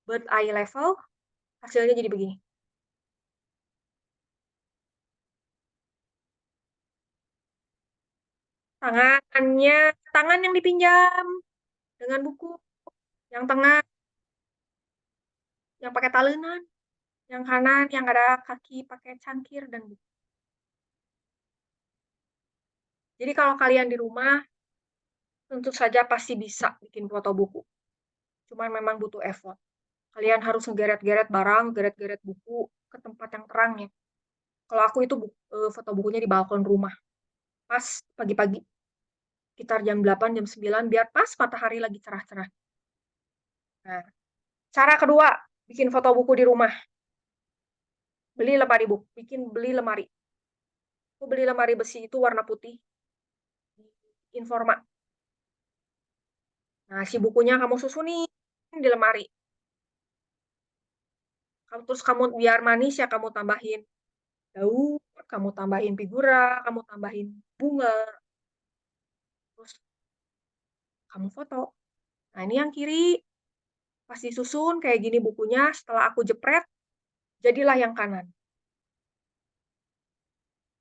bird eye level, hasilnya jadi begini. Tangan yang dipinjam dengan buku, yang tengah yang pakai talenan, yang kanan yang ada kaki pakai cangkir dan buku. Jadi kalau kalian di rumah, tentu saja pasti bisa bikin foto buku. Cuman memang butuh effort. Kalian harus ngegeret-geret barang, geret-geret buku ke tempat yang terang ya. Kalau aku itu foto bukunya di balkon rumah. Pas pagi-pagi, sekitar jam 8, jam 9, biar pas matahari lagi cerah-cerah. Nah, cara kedua, bikin foto buku di rumah. Beli lemari. Aku beli lemari besi itu warna putih, Informa. Nah, si bukunya kamu susunin di lemari. Terus kamu biar manis ya kamu tambahin daun, kamu tambahin figura, kamu tambahin bunga, terus kamu foto. Nah, ini yang kiri, pas disusun kayak gini bukunya, setelah aku jepret, jadilah yang kanan.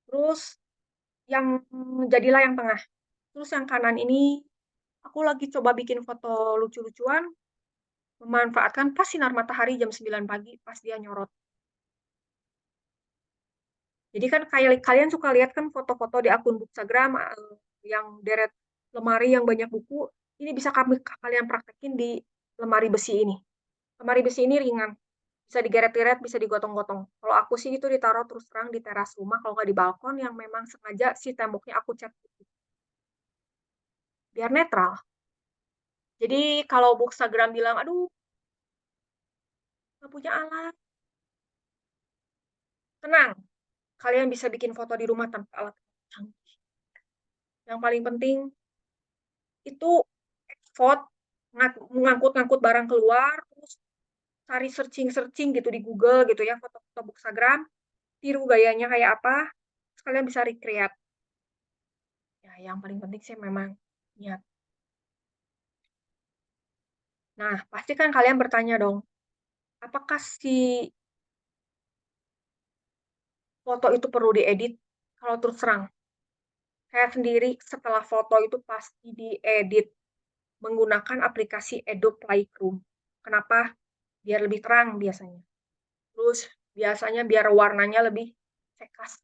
Terus yang jadilah yang tengah. Terus yang kanan ini, aku lagi coba bikin foto lucu-lucuan, memanfaatkan pas sinar matahari jam 9 pagi, pas dia nyorot. Jadi kan kalian suka lihat kan foto-foto di akun Instagram yang deret lemari yang banyak buku. Ini bisa kalian praktekin di lemari besi ini. Lemari besi ini ringan, bisa digeret-geret, bisa digotong-gotong. Kalau aku sih itu ditaruh terus terang di teras rumah, kalau nggak di balkon yang memang sengaja si temboknya aku cat putih. Biar netral. Jadi kalau Bookstagram bilang, aduh, nggak punya alat, tenang. Kalian bisa bikin foto di rumah tanpa alat canggih. Yang paling penting itu effort, ngangkut-ngangkut barang keluar, terus cari searching-searching gitu di Google gitu ya, foto-foto Bookstagram, tiru gayanya kayak apa, terus kalian bisa recreate. Ya, yang paling penting sih memang niat. Nah, pasti kan kalian bertanya dong, apakah si foto itu perlu diedit? Kalau terus terang, saya sendiri setelah foto itu pasti diedit menggunakan aplikasi Adobe Lightroom. Kenapa? Biar lebih terang biasanya. Terus biasanya biar warnanya lebih cekas.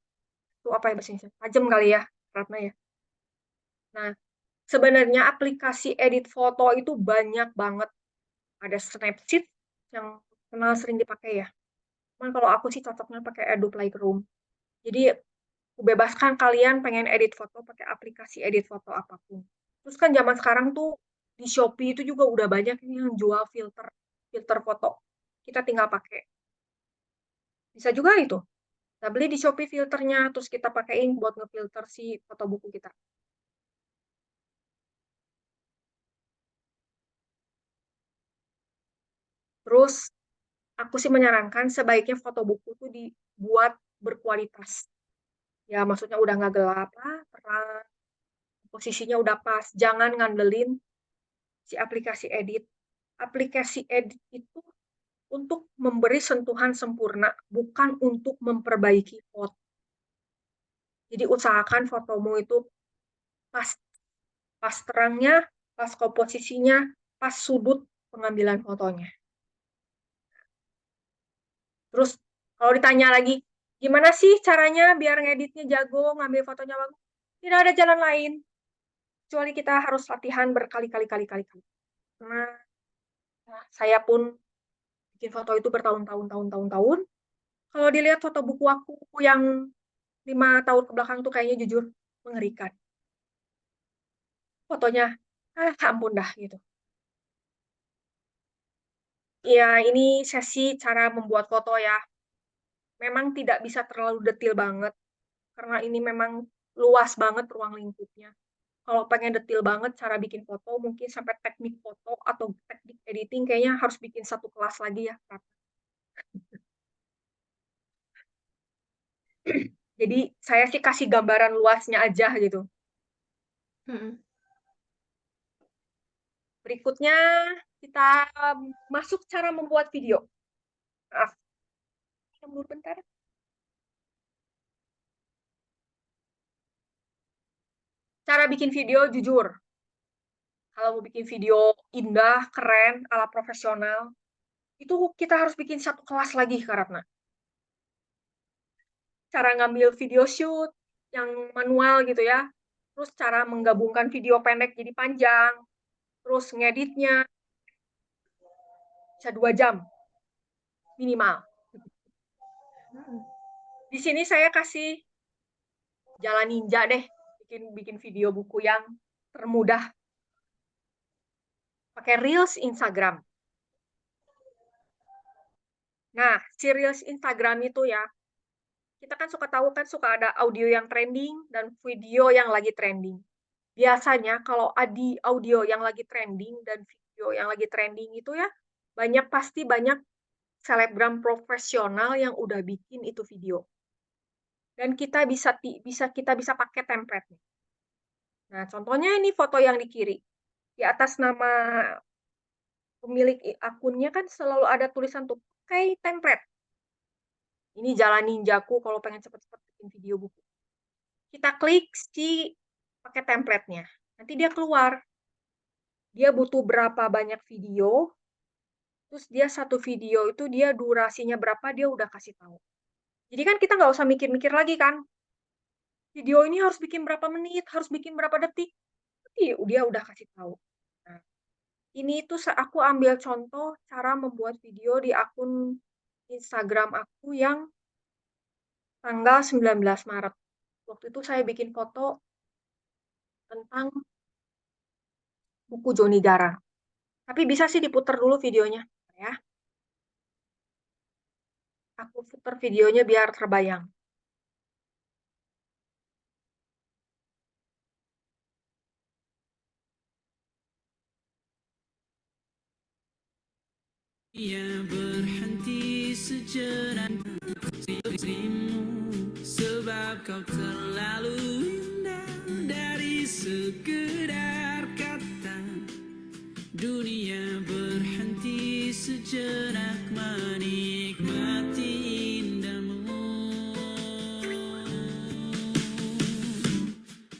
Itu apa ya bahasa Indonesia? Tajam kali ya, Ratna ya. Nah, sebenarnya aplikasi edit foto itu banyak banget. Ada Snapseed yang kenal sering dipakai ya. Cuman kalau aku sih cocoknya pakai Adobe Lightroom. Jadi bebaskan kalian pengen edit foto pakai aplikasi edit foto apapun. Terus kan zaman sekarang tuh di Shopee itu juga udah banyak yang jual filter filter foto. Kita tinggal pakai. Bisa juga itu. Kita beli di Shopee filternya, terus kita pakaiin buat ngefilter si foto buku kita. Terus aku sih menyarankan sebaiknya foto buku tuh dibuat berkualitas. Ya maksudnya udah nggak gelap lah, terang, posisinya udah pas. Jangan ngandelin si aplikasi edit. Aplikasi edit itu untuk memberi sentuhan sempurna, bukan untuk memperbaiki foto. Jadi usahakan fotomu itu pas pas terangnya, pas komposisinya, pas sudut pengambilan fotonya. Terus Kalau ditanya lagi, gimana sih caranya biar ngeditnya jago, ngambil fotonya bagus? Tidak ada jalan lain, kecuali kita harus latihan berkali-kali. Karena saya pun bikin foto itu bertahun-tahun. Kalau dilihat foto buku aku yang 5 tahun ke belakang tuh kayaknya jujur mengerikan. Fotonya, ampun dah gitu. Ya, ini sesi cara membuat foto ya. Memang tidak bisa terlalu detail banget, karena ini memang luas banget ruang lingkupnya. Kalau pengen detail banget cara bikin foto, mungkin sampai teknik foto atau teknik editing kayaknya harus bikin satu kelas lagi ya, Kak. Jadi saya sih kasih gambaran luasnya aja gitu. Mhm. Berikutnya kita masuk cara membuat video. Maaf, mundur bentar. Cara bikin video jujur. Kalau mau bikin video indah, keren, ala profesional, itu kita harus bikin satu kelas lagi, Kak Ratna. Cara ngambil video shoot yang manual gitu ya, terus cara menggabungkan video pendek jadi panjang, terus ngeditnya bisa 2 jam minimal. Di sini saya kasih jalan ninja deh, bikin video buku yang termudah. Pakai Reels Instagram. Nah, si Reels Instagram itu ya, kita kan suka tahu kan suka ada audio yang trending dan video yang lagi trending. Biasanya kalau di audio yang lagi trending dan video yang lagi trending itu ya, pasti banyak selebgram profesional yang udah bikin itu video. Dan kita bisa pakai template. Nah, contohnya ini foto yang di kiri. Di atas nama pemilik akunnya kan selalu ada tulisan tuh, pakai template. Ini jalan ninjaku kalau pengen cepet-cepet bikin video buku. Kita klik si pakai template-nya. Nanti dia keluar. Dia butuh berapa banyak video, terus dia satu video itu dia durasinya berapa, dia udah kasih tahu. Jadi kan kita nggak usah mikir-mikir lagi kan, video ini harus bikin berapa menit, harus bikin berapa detik. Dia udah kasih tahu. Nah, ini tuh aku ambil contoh cara membuat video di akun Instagram aku yang tanggal 19 Maret. Waktu itu saya bikin foto tentang buku Joni Garang. Tapi bisa sih diputar dulu videonya, ya. Aku putar videonya biar terbayang. Ia berhenti sejenak dirimu, sebab kau terlalu indah dari sekedar kata. Dunia berhenti sejenak menikmati indahmu.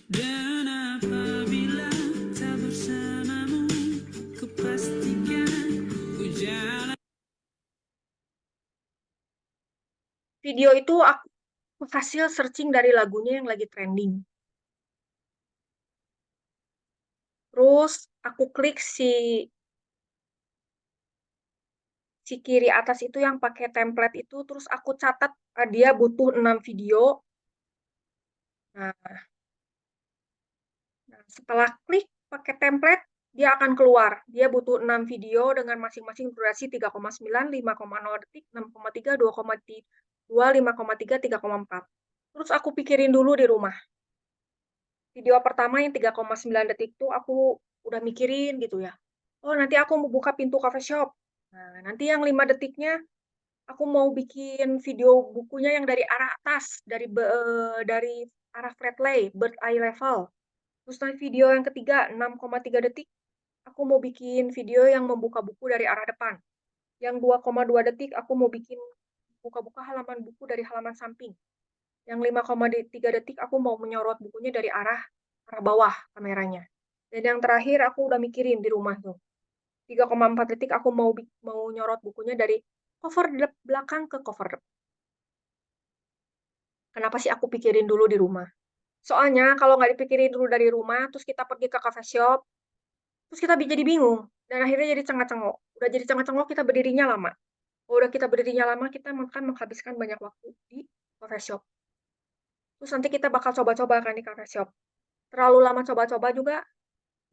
Dan apabila tak bersamamu, kupastikan ku jalan. Video itu aku hasil searching dari lagunya yang lagi trending. Terus aku klik si kiri atas itu yang pakai template itu, terus aku catat dia butuh 6 video. Nah, setelah klik pakai template, dia akan keluar. Dia butuh 6 video dengan masing-masing durasi 3,9, 5,0 detik, 6,3, 2,2, 5,3, 3,4. Terus aku pikirin dulu di rumah. Video pertama yang 3,9 detik tuh aku udah mikirin gitu ya. Oh, nanti aku mau buka pintu coffee shop. Nah, nanti yang 5 detiknya aku mau bikin video bukunya yang dari arah atas, dari arah flat lay, bird eye level. Terus nanti video yang ketiga 6,3 detik, aku mau bikin video yang membuka buku dari arah depan. Yang 2,2 detik aku mau bikin buka-buka halaman buku dari halaman samping. Yang 5,3 detik aku mau menyorot bukunya dari arah bawah kameranya. Dan yang terakhir aku udah mikirin di rumah tuh. 3,4 detik aku mau nyorot bukunya dari cover belakang ke cover depan. Kenapa sih aku pikirin dulu di rumah? Soalnya kalau nggak dipikirin dulu dari rumah, terus kita pergi ke coffee shop, terus kita jadi bingung, dan akhirnya jadi cengak-cengok. Udah jadi cengak-cengok, kita berdirinya lama. Udah kita berdirinya lama, kita makan menghabiskan banyak waktu di coffee shop. Terus nanti kita bakal coba-coba kan di coffee shop. Terlalu lama coba-coba juga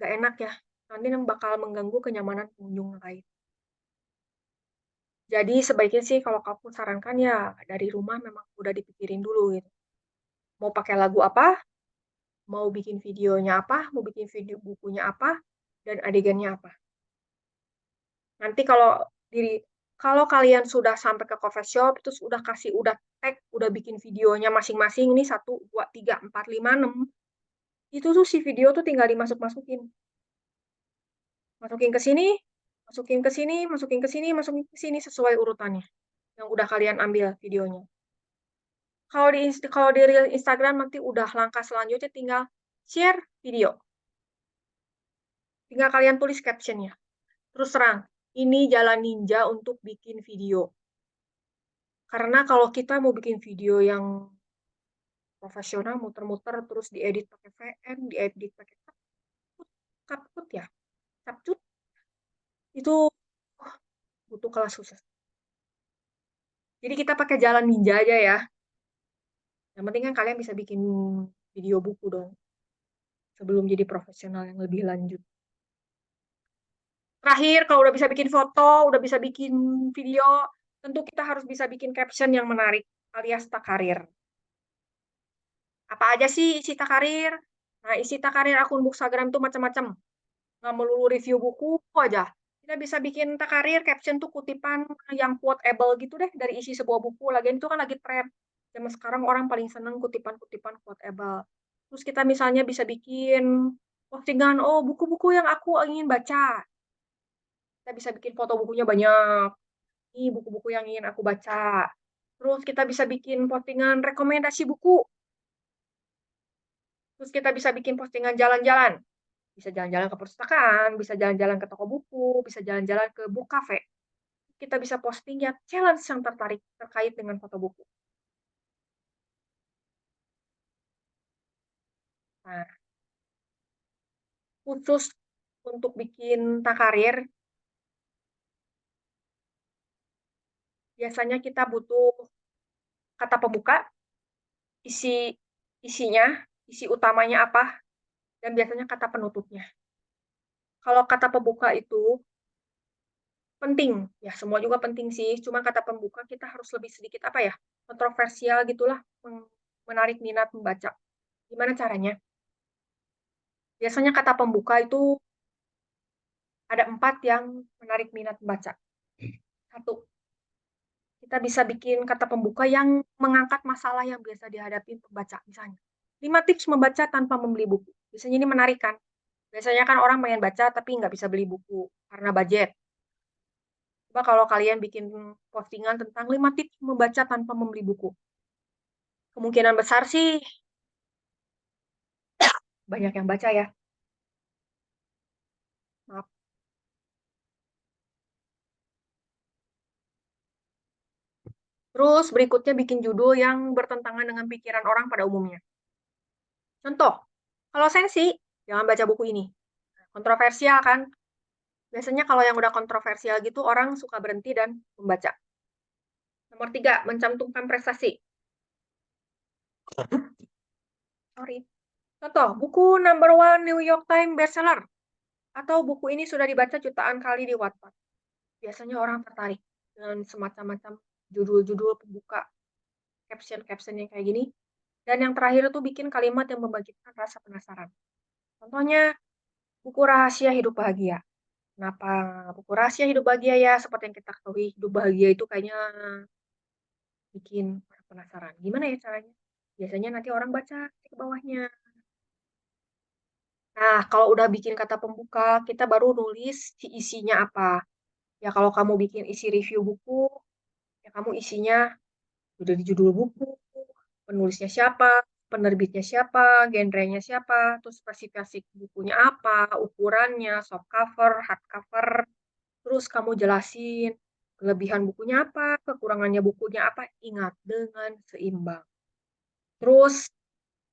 nggak enak ya. Nanti bakal mengganggu kenyamanan pengunjung lain. Jadi sebaiknya sih kalau aku sarankan ya dari rumah memang udah dipikirin dulu gitu. Mau pakai lagu apa, mau bikin videonya apa, mau bikin video bukunya apa, dan adegannya apa. Nanti kalau kalian sudah sampai ke coffee shop, terus udah tag, udah bikin videonya masing-masing, ini 1, 2, 3, 4, 5, 6, itu tuh si video tuh tinggal dimasukin. Masukin ke sini, masukin ke sini, masukin ke sini, masukin ke sini sesuai urutannya yang udah kalian ambil videonya. Kalau di reel Instagram nanti udah langkah selanjutnya tinggal share video. Tinggal kalian tulis caption-nya. Terus terang, ini jalan ninja untuk bikin video. Karena kalau kita mau bikin video yang profesional, muter-muter, terus diedit pakai VN, diedit pakai CapCut ya, CapCut, itu butuh kelas khusus. Jadi kita pakai jalan ninja aja ya. Yang penting kan kalian bisa bikin video buku dong, sebelum jadi profesional yang lebih lanjut. Terakhir, kalau udah bisa bikin foto, udah bisa bikin video, tentu kita harus bisa bikin caption yang menarik, alias takarir. Apa aja sih isi takarir? Nah, isi takarir akun Bookstagram tuh macam-macam. Nggak melulu review buku aja. Kita bisa bikin takarir, caption tuh kutipan yang quotable gitu deh, dari isi sebuah buku. Lagian itu kan lagi tren. Zaman sekarang orang paling seneng kutipan-kutipan quotable. Terus kita misalnya bisa bikin postingan, oh buku-buku yang aku ingin baca. Kita bisa bikin foto bukunya banyak. Ini buku-buku yang ingin aku baca. Terus kita bisa bikin postingan rekomendasi buku. Terus kita bisa bikin postingan jalan-jalan. Bisa jalan-jalan ke perpustakaan, bisa jalan-jalan ke toko buku, bisa jalan-jalan ke book cafe. Kita bisa posting ya challenge yang terkait dengan foto buku. Nah, khusus untuk bikin takarir, biasanya kita butuh kata pembuka, isinya, isi utamanya apa, dan biasanya kata penutupnya. Kalau kata pembuka itu penting, ya semua juga penting sih, cuma kata pembuka kita harus lebih sedikit apa ya, kontroversial gitulah, menarik minat membaca. Gimana caranya? Biasanya kata pembuka itu ada 4 yang menarik minat membaca. 1, kita bisa bikin kata pembuka yang mengangkat masalah yang biasa dihadapi pembaca. Misalnya, 5 tips membaca tanpa membeli buku. Biasanya ini menarik kan? Biasanya kan orang pengen baca tapi nggak bisa beli buku karena budget. Coba kalau kalian bikin postingan tentang 5 tips membaca tanpa membeli buku. Kemungkinan besar sih banyak yang baca ya. Maaf. Terus berikutnya bikin judul yang bertentangan dengan pikiran orang pada umumnya. Contoh, kalau sensi, jangan baca buku ini. Kontroversial kan? Biasanya kalau yang udah kontroversial gitu, orang suka berhenti dan membaca. Nomor 3, mencantumkan prestasi. Sorry. Contoh, buku number 1 New York Times bestseller. Atau buku ini sudah dibaca jutaan kali di Wattpad. Biasanya orang tertarik dengan semacam-macam judul-judul pembuka, caption-caption yang kayak gini. Dan yang terakhir itu bikin kalimat yang membangkitkan rasa penasaran. Contohnya, buku rahasia hidup bahagia. Kenapa buku rahasia hidup bahagia ya? Seperti yang kita ketahui, hidup bahagia itu kayaknya bikin orang penasaran. Gimana ya caranya? Biasanya nanti orang baca ke bawahnya. Nah, kalau udah bikin kata pembuka, kita baru nulis si isinya apa. Ya kalau kamu bikin isi review buku, ya kamu isinya udah di judul buku, penulisnya siapa, penerbitnya siapa, genrenya siapa, terus spesifikasi bukunya apa, ukurannya, soft cover, hard cover, terus kamu jelasin kelebihan bukunya apa, kekurangannya bukunya apa, ingat dengan seimbang. Terus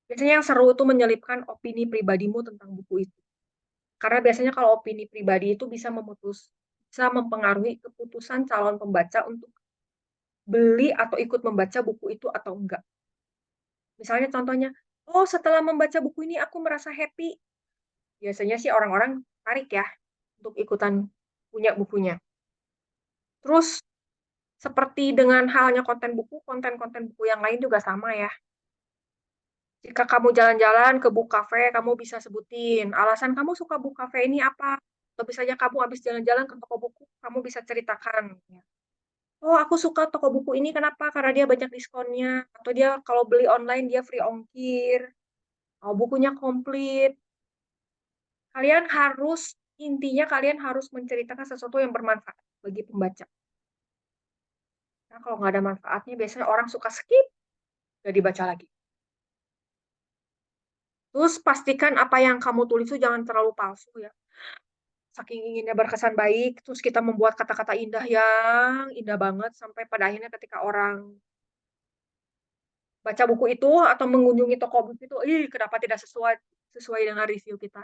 biasanya yang seru itu menyelipkan opini pribadimu tentang buku itu. Karena biasanya kalau opini pribadi itu bisa mempengaruhi keputusan calon pembaca untuk beli atau ikut membaca buku itu atau enggak. Misalnya contohnya, "Oh, setelah membaca buku ini aku merasa happy." Biasanya sih orang-orang tarik ya untuk ikutan punya bukunya. Terus seperti dengan halnya konten-konten buku yang lain juga sama ya. Jika kamu jalan-jalan ke book cafe, kamu bisa sebutin alasan kamu suka book cafe ini apa. Atau misalnya kamu habis jalan-jalan ke toko buku, kamu bisa ceritakan. Ya. Oh, aku suka toko buku ini kenapa? Karena dia banyak diskonnya. Atau dia kalau beli online dia free ongkir. Oh, bukunya komplit. Intinya kalian harus menceritakan sesuatu yang bermanfaat bagi pembaca. Nah, kalau nggak ada manfaatnya, biasanya orang suka skip, nggak dibaca lagi. Terus pastikan apa yang kamu tulis itu jangan terlalu palsu ya. Saking inginnya berkesan baik, terus kita membuat kata-kata indah yang indah banget, sampai pada akhirnya ketika orang baca buku itu atau mengunjungi toko buku itu, ih kenapa tidak sesuai dengan review kita.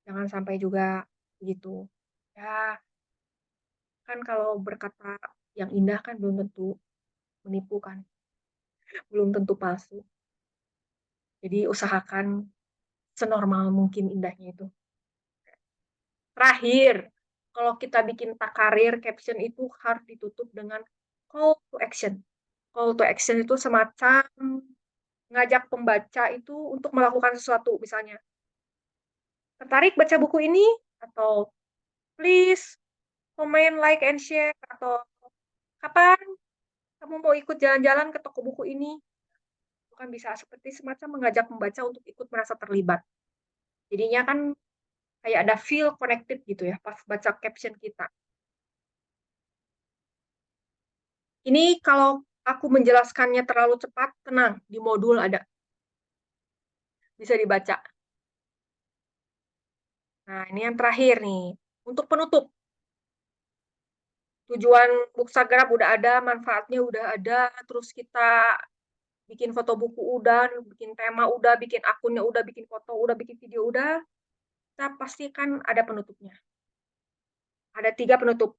Jangan sampai juga gitu. Ya, kan kalau berkata yang indah kan belum tentu menipu kan, belum tentu palsu. Jadi usahakan senormal mungkin indahnya itu. Terakhir, kalau kita bikin takarir, caption itu harus ditutup dengan call to action. Call to action itu semacam ngajak pembaca itu untuk melakukan sesuatu, misalnya, tertarik baca buku ini? Atau please comment, like, and share, atau kapan kamu mau ikut jalan-jalan ke toko buku ini? Itu kan bisa seperti semacam mengajak pembaca untuk ikut merasa terlibat. Jadinya kan kayak ada feel connected gitu ya pas baca caption kita. Ini kalau aku menjelaskannya terlalu cepat, tenang, di modul ada, bisa dibaca. Nah, ini yang terakhir nih, untuk penutup. Tujuan Bookstagram udah ada, manfaatnya udah ada, terus kita bikin foto buku udah, bikin tema udah, bikin akunnya udah, bikin foto udah, bikin video udah, kita pastikan ada penutupnya. Ada 3 penutup.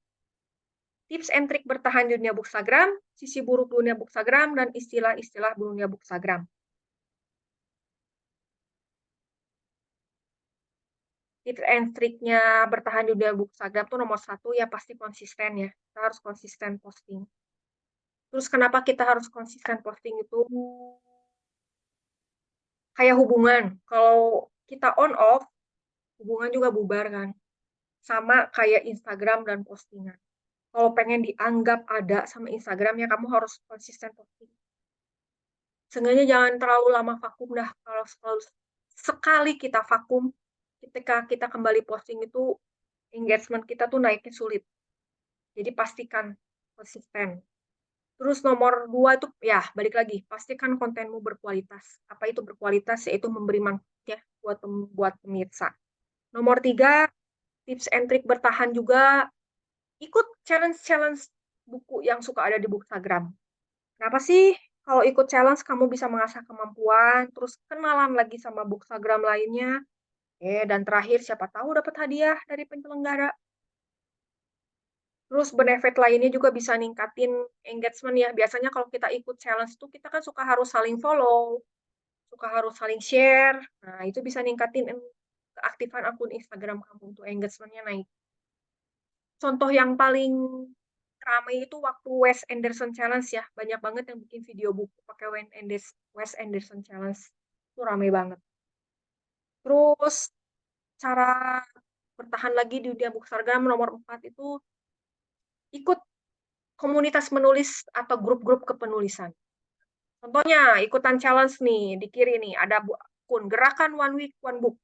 Tips and trik bertahan di dunia Bookstagram, sisi buruk dunia Bookstagram, dan istilah-istilah dunia Bookstagram. Tips and triknya bertahan di dunia Bookstagram tuh nomor 1 ya pasti konsisten ya. Kita harus konsisten posting. Terus kenapa kita harus konsisten posting itu? Kayak hubungan. Kalau kita on off, hubungan juga bubar kan. Sama kayak Instagram dan postingan. Kalau pengen dianggap ada sama Instagram ya kamu harus konsisten posting. Seenggaknya jangan terlalu lama vakum dah. Kalau sekali kita vakum, ketika kita kembali posting itu engagement kita tuh naiknya sulit. Jadi pastikan konsisten. Terus nomor 2 itu ya balik lagi, pastikan kontenmu berkualitas. Apa itu berkualitas? Yaitu memberi manfaat ya buat pemirsa. Nomor 3, tips and trick bertahan juga, ikut challenge-challenge buku yang suka ada di Bookstagram. Kenapa sih? Kalau ikut challenge kamu bisa mengasah kemampuan, terus kenalan lagi sama Bookstagram lainnya. Dan terakhir siapa tahu dapat hadiah dari penyelenggara. Terus benefit lainnya juga bisa ningkatin engagement ya. Biasanya kalau kita ikut challenge itu kita kan suka harus saling follow, suka harus saling share. Nah, itu bisa ningkatin keaktifan akun Instagram kamu untuk engagement-nya naik. Contoh yang paling ramai itu waktu Wes Anderson Challenge ya. Banyak banget yang bikin video buku pakai Wes Anderson Challenge. Itu ramai banget. Terus cara bertahan lagi di dunia Bookstagram nomor 4 itu ikut komunitas menulis atau grup-grup kepenulisan. Contohnya, ikutan challenge nih, di kiri nih, ada akun Gerakan One Week, One Book.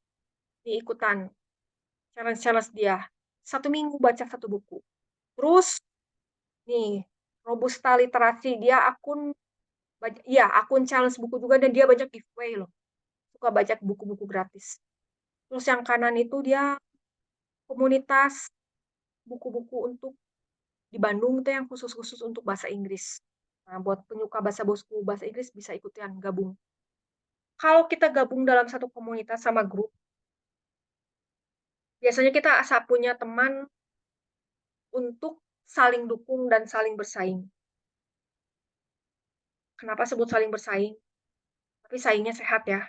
Ini ikutan challenge-challenge dia. 1 minggu baca 1 buku. Terus, nih, Robusta Literasi, dia akun challenge buku juga, dan dia banyak giveaway loh. Suka baca buku-buku gratis. Terus yang kanan itu dia komunitas buku-buku untuk di Bandung itu yang khusus-khusus untuk bahasa Inggris. Nah, buat penyuka bahasa Inggris bisa ikutan gabung. Kalau kita gabung dalam satu komunitas sama grup, biasanya kita punya teman untuk saling dukung dan saling bersaing. Kenapa sebut saling bersaing? Tapi saingnya sehat ya.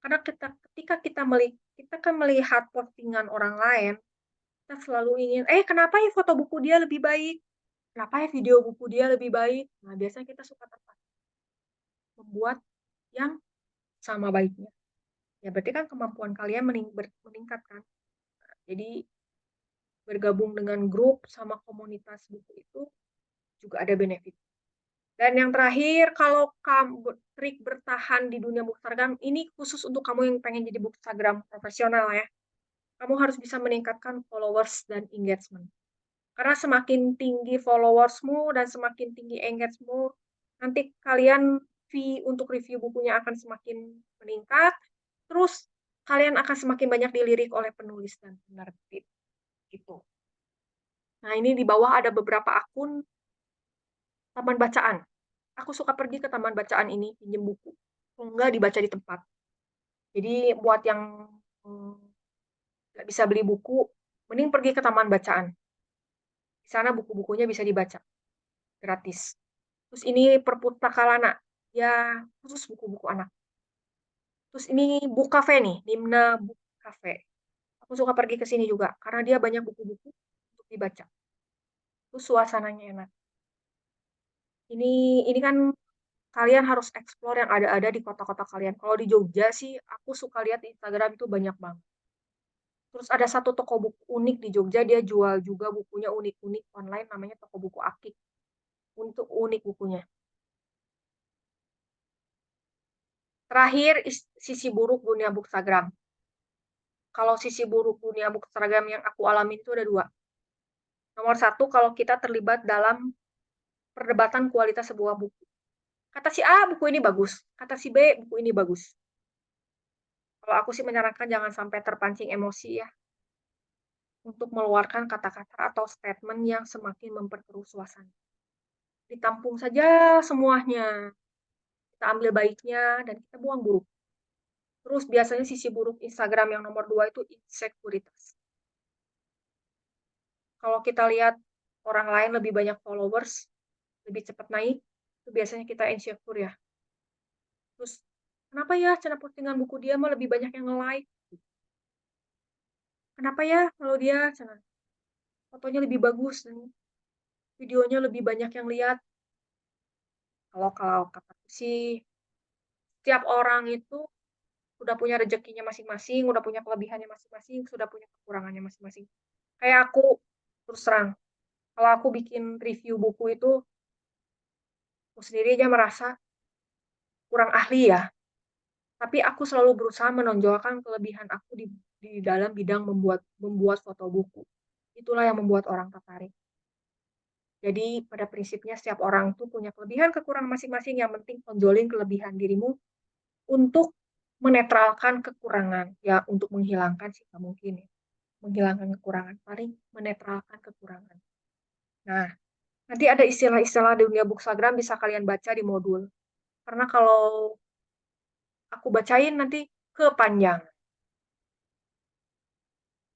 Karena ketika kita kan melihat postingan orang lain, kita selalu ingin, kenapa ya foto buku dia lebih baik? Kenapa ya video buku dia lebih baik? Nah, biasanya kita suka tertarik membuat yang sama baiknya. Ya berarti kan kemampuan kalian meningkat kan. Jadi bergabung dengan grup sama komunitas buku itu juga ada benefit. Dan yang terakhir, kalau kamu trik bertahan di dunia bookstagram, ini khusus untuk kamu yang pengen jadi bookstagram profesional ya. Kamu harus bisa meningkatkan followers dan engagement. Karena semakin tinggi followersmu dan semakin tinggi engagementmu, nanti kalian fee untuk review bukunya akan semakin meningkat. Terus kalian akan semakin banyak dilirik oleh penulis dan penerbit. Gitu. Nah, ini di bawah ada beberapa akun taman bacaan. Aku suka pergi ke taman bacaan ini, pinjem buku. Kalau enggak, dibaca di tempat. Jadi, buat yang nggak bisa beli buku, mending pergi ke taman bacaan. Di sana buku-bukunya bisa dibaca, gratis. Terus ini perpustakaan ya khusus buku-buku anak. Terus ini book cafe nih, Nimna Book Cafe. Aku suka pergi ke sini juga, karena dia banyak buku-buku untuk dibaca. Terus suasananya enak. Ini kan kalian harus explore yang ada di kota-kota kalian. Kalau di Jogja sih, aku suka lihat di Instagram itu banyak banget. Terus ada satu toko buku unik di Jogja, dia jual juga bukunya unik-unik online, namanya toko buku Akik. Untuk unik bukunya. Terakhir, sisi buruk dunia bookstagram. Kalau sisi buruk dunia bookstagram yang aku alami itu ada 2. Nomor 1, kalau kita terlibat dalam perdebatan kualitas sebuah buku. Kata si A, buku ini bagus. Kata si B, buku ini bagus. Kalau aku sih menyarankan jangan sampai terpancing emosi ya, untuk mengeluarkan kata-kata atau statement yang semakin memperkeruh suasana. Ditampung saja semuanya. Kita ambil baiknya dan kita buang buruk. Terus biasanya sisi buruk Instagram yang nomor 2 itu insekuritas. Kalau kita lihat orang lain lebih banyak followers, lebih cepat naik, itu biasanya kita insecure ya. Terus, kenapa ya channel postingan buku dia mah lebih banyak yang nge-like? Kenapa ya kalau dia channel fotonya lebih bagus, dan videonya lebih banyak yang lihat? Kalau kataku sih, setiap orang itu udah punya rezekinya masing-masing, udah punya kelebihannya masing-masing, sudah punya kekurangannya masing-masing. Kayak aku, terus terang, kalau aku bikin review buku itu, aku sendiri aja merasa kurang ahli ya. Tapi aku selalu berusaha menonjolkan kelebihan aku di dalam bidang membuat foto buku. Itulah yang membuat orang tertarik. Jadi pada prinsipnya setiap orang tuh punya kelebihan kekurangan masing-masing, yang penting tonjolin kelebihan dirimu untuk menetralkan kekurangan. Ya untuk menghilangkan sih nggak mungkin ya. Menghilangkan kekurangan, paling menetralkan kekurangan. Nah, nanti ada istilah-istilah di dunia bookstagram bisa kalian baca di modul. Karena kalau aku bacain nanti kepanjang.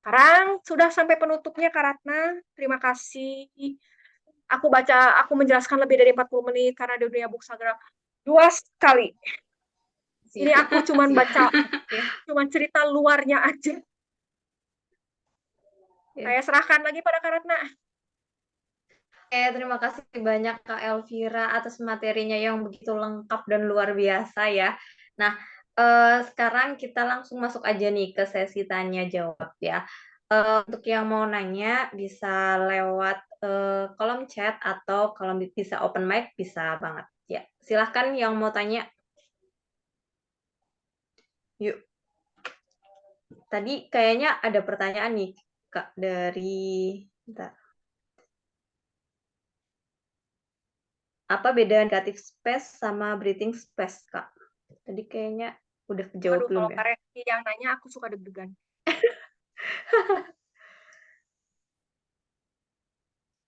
Sekarang sudah sampai penutupnya Kak Ratna. Terima kasih. Aku menjelaskan lebih dari 40 menit karena di dunia bookstagram 2 kali. Ini aku cuman baca, cuman cerita luarnya aja. Saya serahkan lagi pada Kak Ratna. Terima kasih banyak Kak Elvira atas materinya yang begitu lengkap dan luar biasa ya. Nah, sekarang kita langsung masuk aja nih ke sesi tanya jawab ya. Untuk yang mau nanya bisa lewat kolom chat atau kalau bisa open mic bisa banget ya. Silahkan yang mau tanya. Yuk. Tadi kayaknya ada pertanyaan nih Kak dari bentar. Apa beda negative space sama breathing space, Kak? Tadi kayaknya udah kejawab Waduh, belum kalau ya? Kak Resti yang nanya aku suka deg-degan.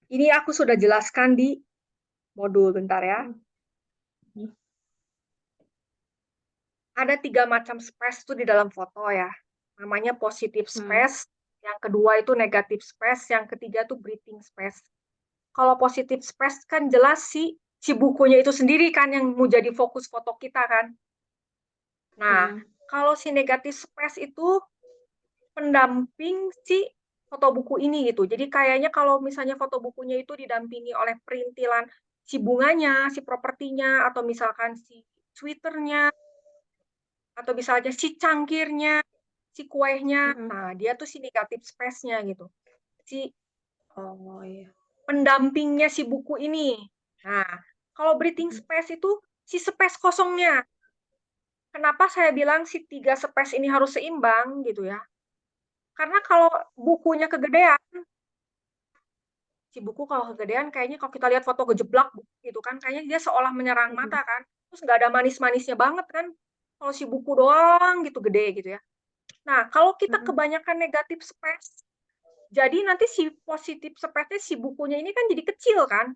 Ini aku sudah jelaskan di modul, bentar ya. Ada 3 macam space tuh di dalam foto ya. Namanya positive Hmm. space, yang kedua itu negative space, yang ketiga tuh breathing space. Kalau positive space kan jelas si bukunya itu sendiri kan yang mau jadi fokus foto kita kan. Nah, Hmm. kalau si negative space itu pendamping si foto buku ini gitu. Jadi kayaknya kalau misalnya foto bukunya itu didampingi oleh perintilan si bunganya, si propertinya, atau misalkan si sweaternya, atau misalnya si cangkirnya, si kuehnya. Hmm. Nah, dia tuh si negative space-nya gitu. Si Oh iya. pendampingnya si buku ini. Nah, kalau breathing space itu si space kosongnya. Kenapa saya bilang si 3 space ini harus seimbang gitu ya? Karena kalau bukunya kegedean, si buku kalau kegedean kayaknya kalau kita lihat foto gejeblak gitu kan, kayaknya dia seolah menyerang mata kan. Terus nggak ada manis-manisnya banget kan. Kalau si buku doang gitu gede gitu ya. Nah, kalau kita kebanyakan negatif space, jadi nanti si positif space-nya si bukunya ini kan jadi kecil kan.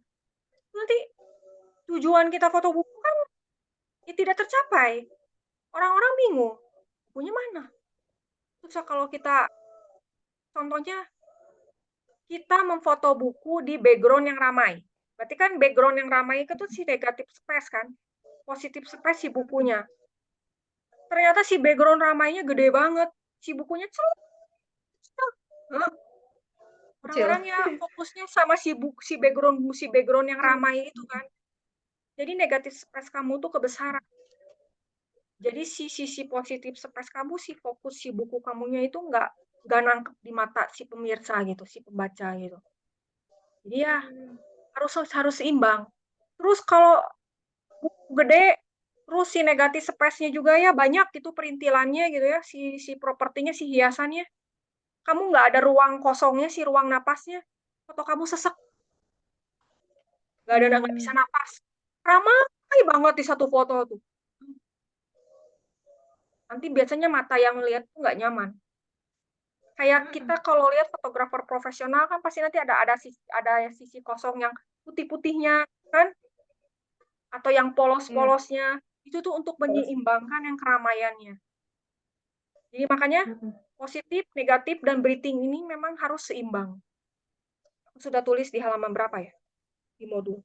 Nanti tujuan kita foto buku kan ya tidak tercapai. Orang-orang bingung, bukunya mana? Terus kalau kita, contohnya, kita memfoto buku di background yang ramai. Berarti kan background yang ramai itu tuh si negatif space kan. Positif space si bukunya. Ternyata si background ramainya gede banget. Si bukunya celuk. Orang-orang ya fokusnya sama si background yang ramai itu kan. Jadi negatif space kamu tuh kebesaran. Jadi si sisi positif space kamu, si fokus si buku kamunya itu nggak nangkep di mata si pemirsa gitu, si pembaca gitu. Jadi ya harus seimbang. Terus kalau buku gede, terus si negatif space-nya juga ya banyak gitu perintilannya gitu ya, si propertinya, si hiasannya. Kamu nggak ada ruang kosongnya, si ruang napasnya. Foto kamu sesek, nggak bisa napas. Ramai banget di satu foto tuh. Nanti biasanya mata yang lihat tuh nggak nyaman. Kayak kita kalau lihat fotografer profesional kan pasti nanti ada sisi kosong yang putih-putihnya kan, atau yang polos-polosnya. Itu tuh untuk menyeimbangkan yang keramaiannya. Jadi makanya positif, negatif, dan breathing ini memang harus seimbang. Aku sudah tulis di halaman berapa ya? Di modul.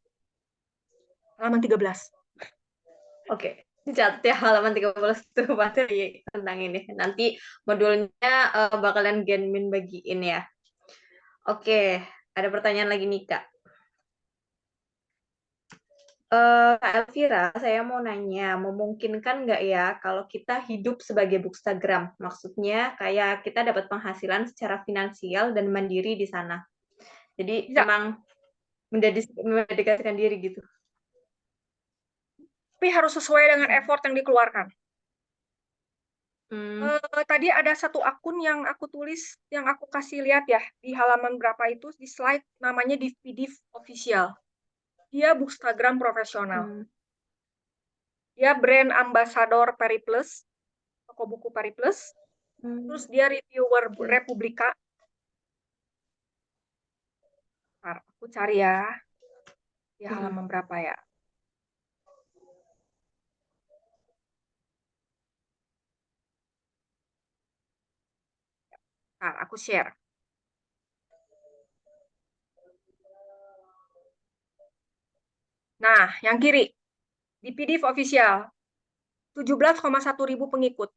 Halaman 13. Oke, dicatat ya halaman 13 itu materi tentang ini. Nanti modulnya bakalan Genmin bagiin ya. Oke, ada pertanyaan lagi nih Kak. Kak Elvira, saya mau nanya, memungkinkan nggak ya kalau kita hidup sebagai bookstagram? Maksudnya kayak kita dapat penghasilan secara finansial dan mandiri di sana. Jadi Bisa. emang mendedikasikan diri gitu. Tapi harus sesuai dengan effort yang dikeluarkan. Hmm. Tadi ada satu akun yang aku tulis, yang aku kasih lihat ya, di halaman berapa itu, di slide, namanya Divpidif Official. Dia bookstagram profesional. Dia brand ambassador Periplus, toko buku Periplus. Terus dia reviewer Republika. Bentar, aku cari ya. Di halaman berapa ya? Bentar, aku share. Nah, yang kiri. Divpidif Official. 17,1 ribu pengikut.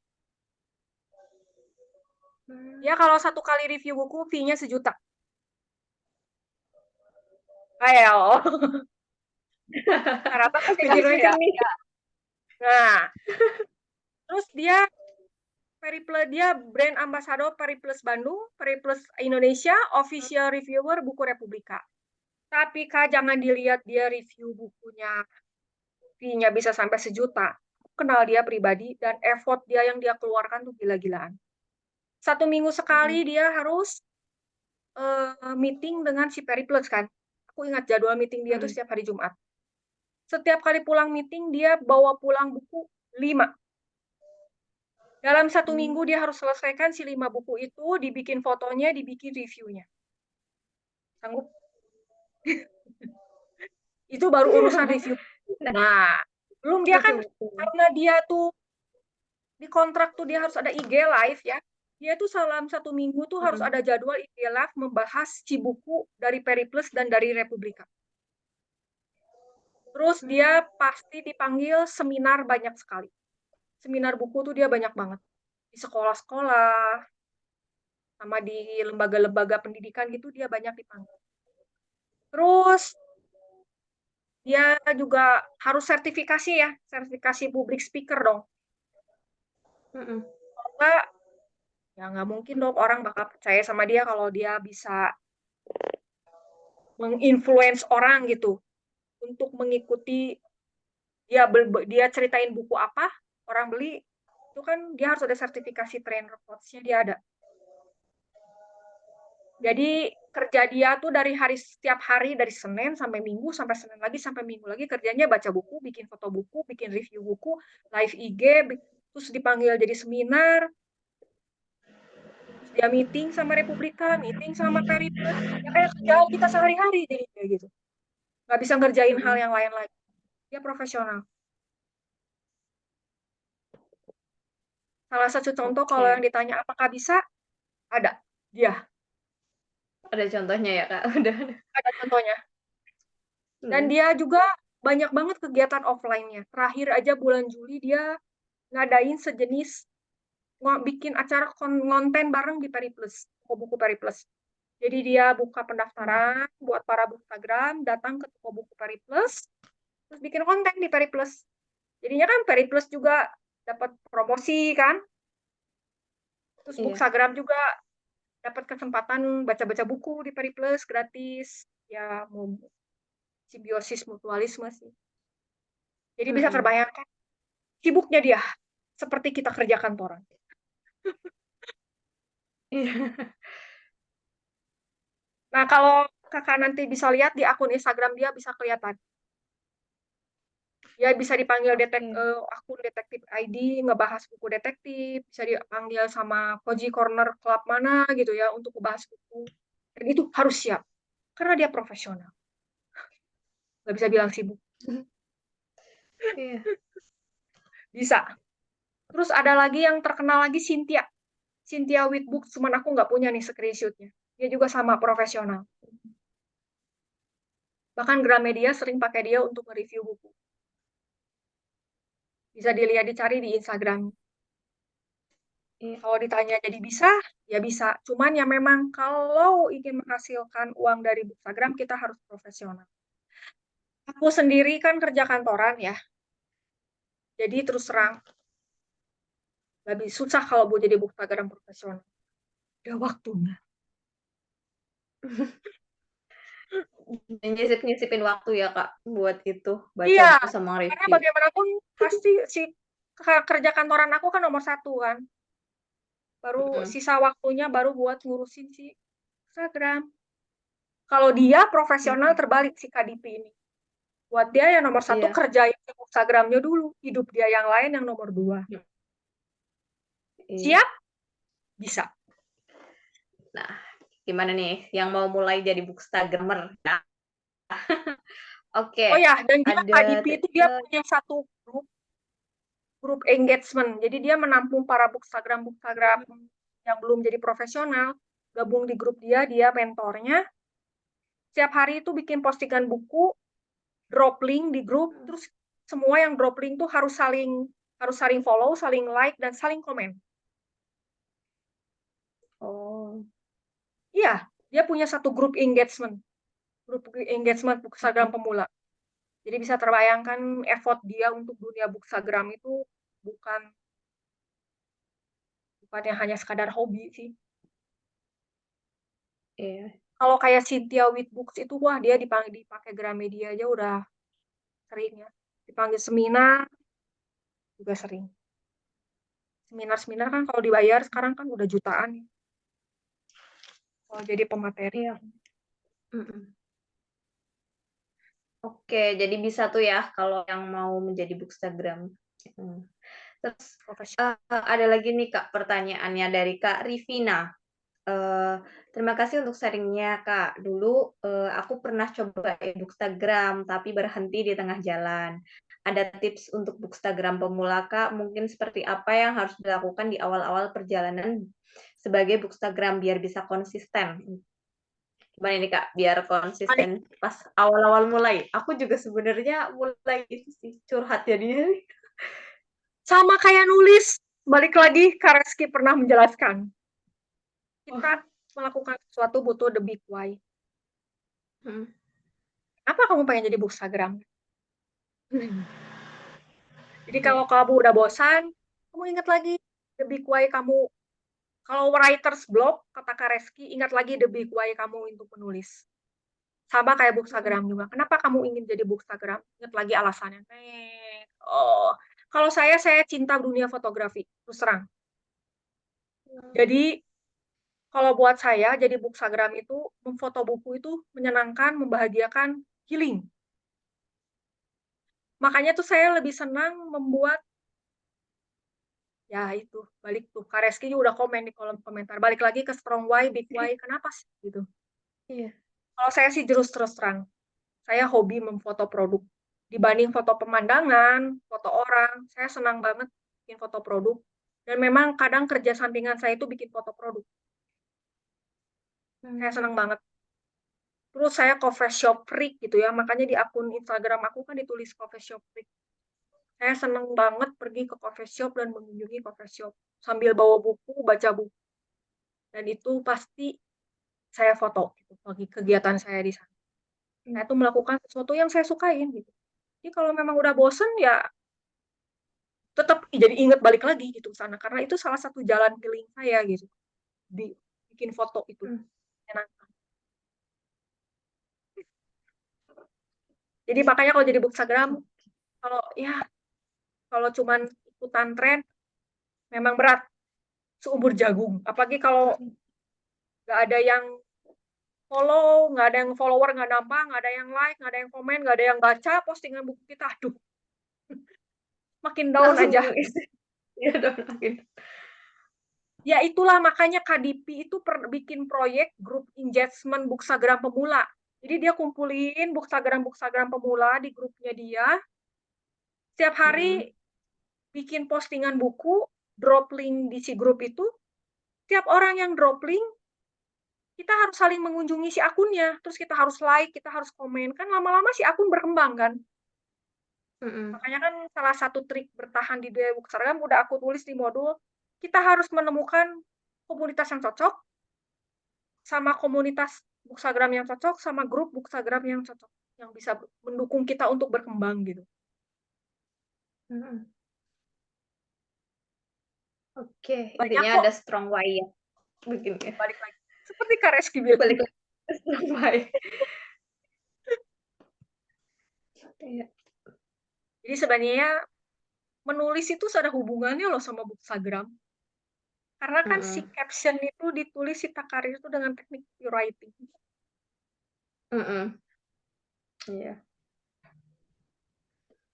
Ya, kalau satu kali review buku, fee-nya 1 juta. Ayo. Rata pasti Mikir-mikir ya. nih. Nah, terus dia brand ambassador Periplus Bandung, Periplus Indonesia, official reviewer buku Republika. Tapi Kak, jangan dilihat dia review bukunya, fee-nya bisa sampai 1 juta. Aku kenal dia pribadi dan effort dia yang dia keluarkan tuh gila-gilaan. 1 minggu sekali dia harus meeting dengan si Periplus kan. Aku ingat jadwal meeting dia tuh setiap hari Jumat. Setiap kali pulang meeting, dia bawa pulang buku 5. Dalam 1 minggu dia harus selesaikan si 5 buku itu, dibikin fotonya, dibikin reviewnya. Sanggup? Itu baru urusan review. Nah, belum dia kan, karena dia tuh Di kontrak tuh dia harus ada IG live ya. Dia tuh dalam 1 minggu tuh harus Mm-mm. ada jadwal IG live membahas Cibuku dari Periplus dan dari Republika. Terus dia pasti dipanggil seminar banyak sekali. Seminar buku tuh dia banyak banget. Di sekolah-sekolah, sama di lembaga-lembaga pendidikan gitu dia banyak dipanggil. Terus dia juga harus sertifikasi ya, sertifikasi public speaker dong. Mm-mm. Kalau enggak, ya nggak mungkin dong orang bakal percaya sama dia kalau dia bisa menginfluence orang gitu untuk mengikuti dia ceritain buku apa, orang beli, itu kan dia harus ada sertifikasi trainer coach-nya dia ada. Jadi kerja dia tuh setiap hari dari Senin sampai Minggu, sampai Senin lagi, sampai Minggu lagi kerjanya baca buku, bikin foto buku, bikin review buku, live IG, terus dipanggil jadi seminar, terus dia meeting sama Republika, meeting sama Periplus, ya kayak kerjaan kita sehari-hari jadi kayak gitu. Nggak bisa ngerjain hal Mm-mm. yang lain lagi. Dia profesional. Salah satu contoh kalau yang Oke. ditanya apakah bisa, ada. Dia, Ada contohnya ya, Kak? Udah. ada contohnya. Dan Hmm. dia juga banyak banget kegiatan offline-nya. Terakhir aja bulan Juli dia ngadain sejenis bikin acara konten bareng di Periplus, toko buku Periplus. Jadi dia buka pendaftaran buat para bookstagram datang ke toko buku Periplus, terus bikin konten di Periplus. Jadinya kan Periplus juga dapat promosi kan, terus Iya. bookstagram juga dapat kesempatan baca-baca buku di Periplus gratis. Ya, simbiosis mutualisme sih. Jadi bisa Mm-mm. terbayangkan sibuknya dia seperti kita kerja kantoran. Iya. Nah, kalau kakak nanti bisa lihat di akun Instagram dia bisa kelihatan. Dia bisa dipanggil Oke. akun detektif ID, ngebahas buku detektif, bisa dipanggil sama Koji Corner Club mana gitu ya untuk ngebahas buku. Dan itu harus siap, karena dia profesional. Nggak bisa bilang sibuk. Iya. Bisa. Terus ada lagi yang terkenal lagi, Cynthia. Cynthia Whitbook, cuman aku nggak punya nih screenshotnya. Dia juga sama profesional. Bahkan Gramedia sering pakai dia untuk nge-review buku. Bisa dilihat, dicari di Instagram. Iya. Kalau ditanya jadi bisa, ya bisa. Cuman ya memang kalau ingin menghasilkan uang dari Instagram, kita harus profesional. Aku sendiri kan kerja kantoran ya, jadi terus terang, lebih susah kalau mau jadi Instagram profesional. Ada waktunya. Dan nyisip-nyisipin waktu ya, Kak, buat itu, baca Iya, buku sama karena review. bagaimanapun pasti si kerja kantoran aku kan nomor 1 kan. Baru Mm-mm. sisa waktunya baru buat ngurusin si Instagram. Kalau dia profesional Mm-mm. terbalik si KDP ini. Buat dia yang nomor 1 Iya. kerjain Instagramnya dulu, hidup dia yang lain yang nomor 2. Iya. Siap? Bisa. Nah, gimana nih yang mau mulai jadi bookstagrammer? Ya. Oh Oke, ya, dan dia ada KDP itu dia punya satu grup engagement. Jadi dia menampung para bookstagram yang belum jadi profesional, gabung di grup dia mentornya. Setiap hari itu bikin postingan buku, drop link di grup, terus semua yang drop link tuh harus saling follow, saling like dan saling komen. Oh. Iya, dia punya satu grup engagement bookstagram pemula. Jadi bisa terbayangkan effort dia untuk dunia bookstagram itu bukan yang hanya sekadar hobi sih. Iya. Kalau kayak Cynthia Whitbooks itu, wah dia dipakai Gramedia aja udah sering ya. Dipanggil seminar juga sering. Seminar-seminar kan kalau dibayar sekarang kan udah jutaan ya. Kalau jadi pemateri. Iya. Mm-mm. Oke, jadi bisa tuh ya kalau yang mau menjadi bookstagram. Terus Profesional. ada lagi nih Kak pertanyaannya dari Kak Rivina. Terima kasih untuk sharingnya Kak. Dulu aku pernah coba bookstagram tapi berhenti di tengah jalan. ada tips untuk Bookstagram pemula, Kak? Mungkin seperti apa yang harus dilakukan di awal-awal perjalanan sebagai Bookstagram biar bisa konsisten? Gimana nih, Kak, biar Paling konsisten pas awal-awal mulai? Aku juga sebenarnya mulai itu sih, curhat jadinya nih. sama kayak nulis, balik lagi Kak Reski pernah menjelaskan, Oh, kita melakukan sesuatu butuh the big why. mhm. Kenapa kamu pengen jadi bookstagram? Jadi Iya. kalau kamu udah bosan, kamu ingat lagi the big why kamu. Kalau writer's block, kata Kak Reski, ingat lagi the big why kamu untuk menulis. Sama kayak Mhm. bookstagram juga. Kenapa kamu ingin jadi bookstagram? Ingat lagi alasannya. Oh, kalau saya cinta dunia fotografi, terus terang. Jadi kalau buat saya jadi bookstagram itu memfoto buku itu menyenangkan, membahagiakan, healing. Makanya tuh saya lebih senang membuat ya itu balik tuh Kak Reski udah komen di kolom komentar. Balik lagi ke strong why, big why, kenapa sih gitu. Iya. Kalau saya sih terus terang, saya hobi memfoto produk. Dibanding foto pemandangan, foto orang, saya senang banget bikin foto produk. Dan memang kadang kerja sampingan saya itu bikin foto produk. Saya senang banget. Terus saya coffee shop freak gitu ya, makanya di akun Instagram aku kan ditulis coffee shop freak. Saya senang banget pergi ke coffee shop dan mengunjungi coffee shop sambil bawa buku, baca buku. Dan itu pasti saya foto gitu, bagi kegiatan saya di sana. Saya tuh melakukan sesuatu yang saya sukain gitu. Jadi kalau memang udah bosen ya tetap jadi inget balik lagi gitu ke sana karena itu salah satu jalan healing saya gitu. Bikin foto itu Mmm. menyenangkan. Jadi makanya kalau jadi bookstagram kalau ya kalau cuman ikutan tren memang berat seumur jagung. Apalagi kalau nggak ada yang follow, nggak ada yang follower, nggak nambah, nggak ada yang like, nggak ada yang komen, nggak ada yang baca postingan buku kita. Aduh, makin down Langsung aja. iya dong, makin. Ya itulah makanya KDP itu bikin proyek grup engagement bookstagram pemula. Jadi dia kumpulin bookstagram pemula di grupnya dia. Setiap hari bikin postingan buku, drop link di si grup itu. Setiap orang yang drop link, kita harus saling mengunjungi si akunnya. Terus kita harus like, kita harus komen. Kan lama-lama si akun berkembang kan. Mhm. Makanya kan salah satu trik bertahan di dunia bookstagram udah aku tulis di modul, kita harus menemukan komunitas yang cocok, sama komunitas bookstagram yang cocok, sama grup bookstagram yang cocok, yang bisa mendukung kita untuk berkembang gitu. Mhm. Oke, Banyak intinya kok, ada strong why ya bikinnya. balik lagi. Seperti Kak Reski bilang. Balik lagi ke strong why. Iya. Jadi sebenarnya menulis itu ada hubungannya loh sama bookstagram. Karena kan si Mhm. caption itu ditulis si Takarir itu dengan teknik writing. Mhm. Iya.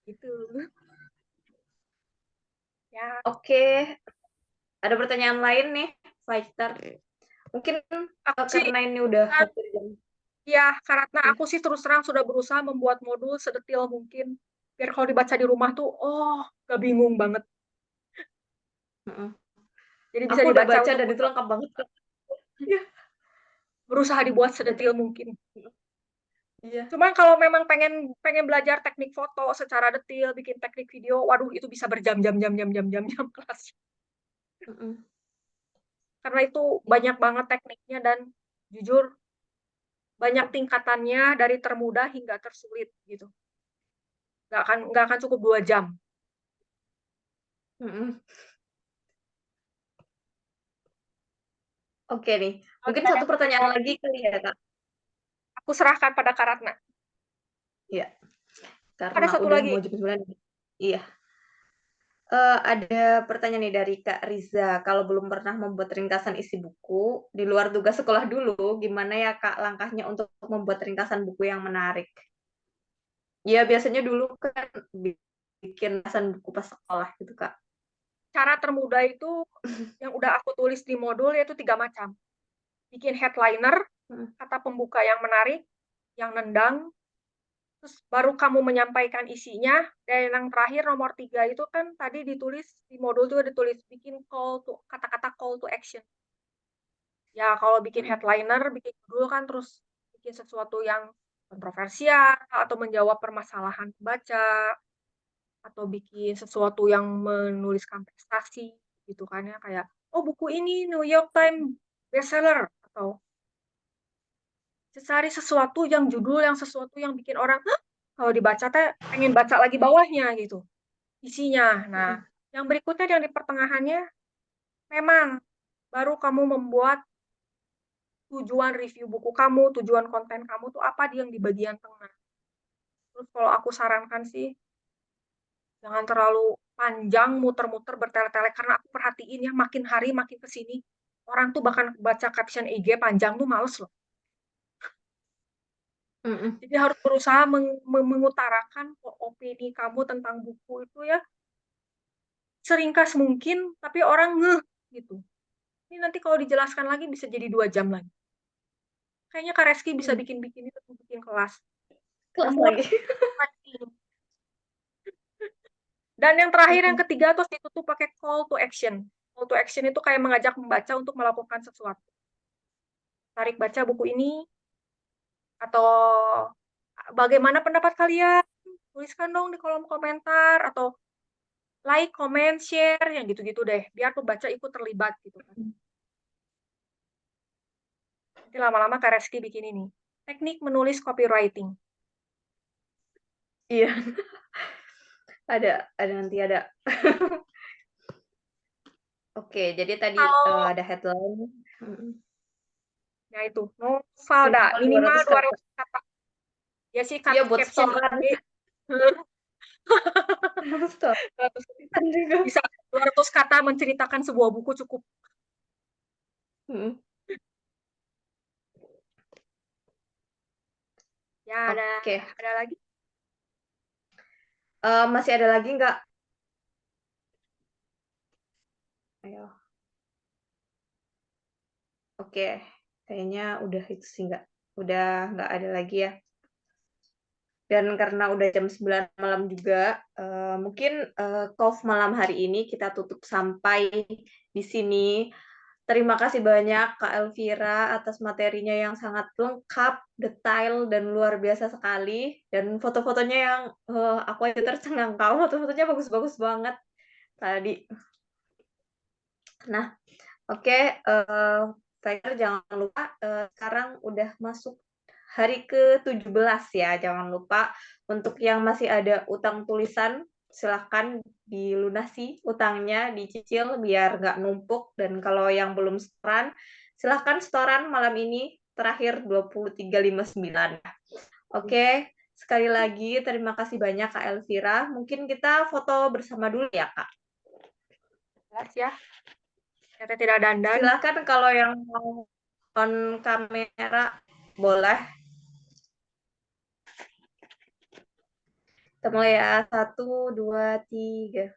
Gitu. Ya, Oke, ada pertanyaan lain nih, Faisal? Mungkin, aku sih karena ini udah kan hampir jam ya, karena iya. aku sih terus terang sudah berusaha membuat modul sedetil mungkin. Biar kalau dibaca di rumah tuh, oh, gak bingung banget. Mhm. Jadi bisa Aku udah dibaca baca untuk dan itu lengkap banget, Kak. Iya. berusaha dibuat Berarti sedetil mungkin. iya. Cuman kalau memang pengen pengen belajar teknik foto secara detil, bikin teknik video, waduh itu bisa berjam-jam kelas. Mhm. Karena itu Iya. banyak banget tekniknya dan jujur banyak tingkatannya dari termudah hingga tersulit gitu. Nggak akan cukup 2 jam. Mhm. Oke nih, Kalau mungkin ditanya satu pertanyaan pertanyaan lagi, lagi kali ya, Kak? aku serahkan pada Kak Ratna. Iya, Ada karena satu udah lagi. mau jam 9 nih. Iya. Ada pertanyaan nih dari Kak Riza, kalau belum pernah membuat ringkasan isi buku, di luar tugas sekolah dulu, gimana ya Kak langkahnya untuk membuat ringkasan buku yang menarik? Ya biasanya dulu kan bikin ringkasan buku pas sekolah gitu, Kak. Cara termudah itu yang udah aku tulis di modul yaitu 3 macam. Bikin headliner, Mhm. kata pembuka yang menarik, yang nendang, terus baru kamu menyampaikan isinya, dan yang terakhir nomor 3 itu kan tadi ditulis di modul juga ditulis bikin kata-kata call to action. Ya kalau bikin headliner, bikin judul kan terus bikin sesuatu yang kontroversial atau menjawab permasalahan pembaca, atau bikin sesuatu yang menuliskan prestasi gitu kan ya, kayak, "Oh buku ini New York Times bestseller," atau cari sesuatu yang sesuatu yang bikin orang, "Hah?" Kalau dibaca teh pengen baca lagi bawahnya gitu, isinya. Nah, yang berikutnya yang di pertengahannya, memang baru kamu membuat tujuan review buku kamu, tujuan konten kamu tuh apa yang di bagian tengah. Terus kalau aku sarankan sih, jangan terlalu panjang muter-muter bertele-tele, karena aku perhatiin ya makin hari makin ke sini, orang tuh bahkan baca caption IG panjang tuh males loh. Jadi harus berusaha mengutarakan opini kamu tentang buku itu ya, seringkas mungkin, tapi orang ngeh gitu. Ini nanti kalau dijelaskan lagi bisa jadi 2 jam lagi. Kayaknya Kak Reski bisa bikin itu, bikin kelas. Kelas Semua lagi. Dan yang terakhir, yang ketiga terus ditutup pakai call to action. Call to action itu kayak mengajak membaca untuk melakukan sesuatu. Tarik baca buku ini, atau bagaimana pendapat kalian? Tuliskan dong di kolom komentar, atau like, comment, share, yang gitu-gitu deh, biar pembaca ikut terlibat gitu kan. Nanti lama-lama Kak Reski bikin ini, teknik menulis copywriting. Iya. Ada nanti ada. Oke, jadi tadi Kalau ada headline. ya itu, novel minimal 200 kata. Ya sih Iya, buat caption setoran. IG. Setoran juga. Bisa 200 kata menceritakan sebuah buku cukup. Ya Oke. ada lagi? Masih ada lagi nggak? Ayo. Oke, kayaknya udah itu sih udah nggak ada lagi ya. Dan karena udah jam 9 malam juga, mungkin KOF malam hari ini kita tutup sampai di sini. Terima kasih banyak Kak Elvira atas materinya yang sangat lengkap, detail, dan luar biasa sekali. Dan foto-fotonya yang aku aja tercengang, Kak. Foto-fotonya bagus-bagus banget tadi. Nah, oke, Tiger jangan lupa sekarang udah masuk hari ke-17 ya. Jangan lupa untuk yang masih ada utang tulisan, silahkan dilunasi utangnya, dicicil biar nggak numpuk. Dan kalau yang belum setoran, silahkan setoran malam ini terakhir 23.59. Oke, sekali lagi terima kasih banyak Kak Elvira. Mungkin kita foto bersama dulu ya, Kak. Jelas ya. Ternyata tidak dandan. Silakan kalau yang mau on kamera boleh. Kita mulai ya. 1, 2, 3.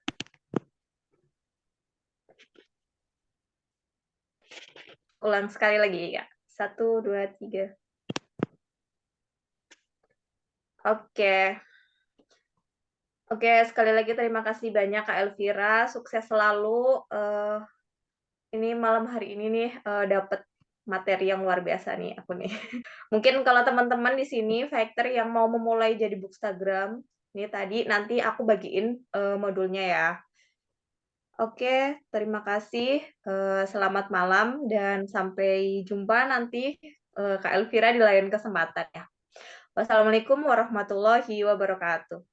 Ulang sekali lagi ya. 1, 2, 3. Oke. Oke, sekali lagi terima kasih banyak Kak Elvira. Sukses selalu. Ini malam hari ini nih dapat materi yang luar biasa nih aku nih. Mungkin kalau teman-teman di sini Factor yang mau memulai jadi Bookstagram, ini tadi nanti aku bagiin modulnya ya. Oke, terima kasih. Selamat malam dan sampai jumpa nanti Kak Elvira di lain kesempatan ya. Wassalamualaikum warahmatullahi wabarakatuh.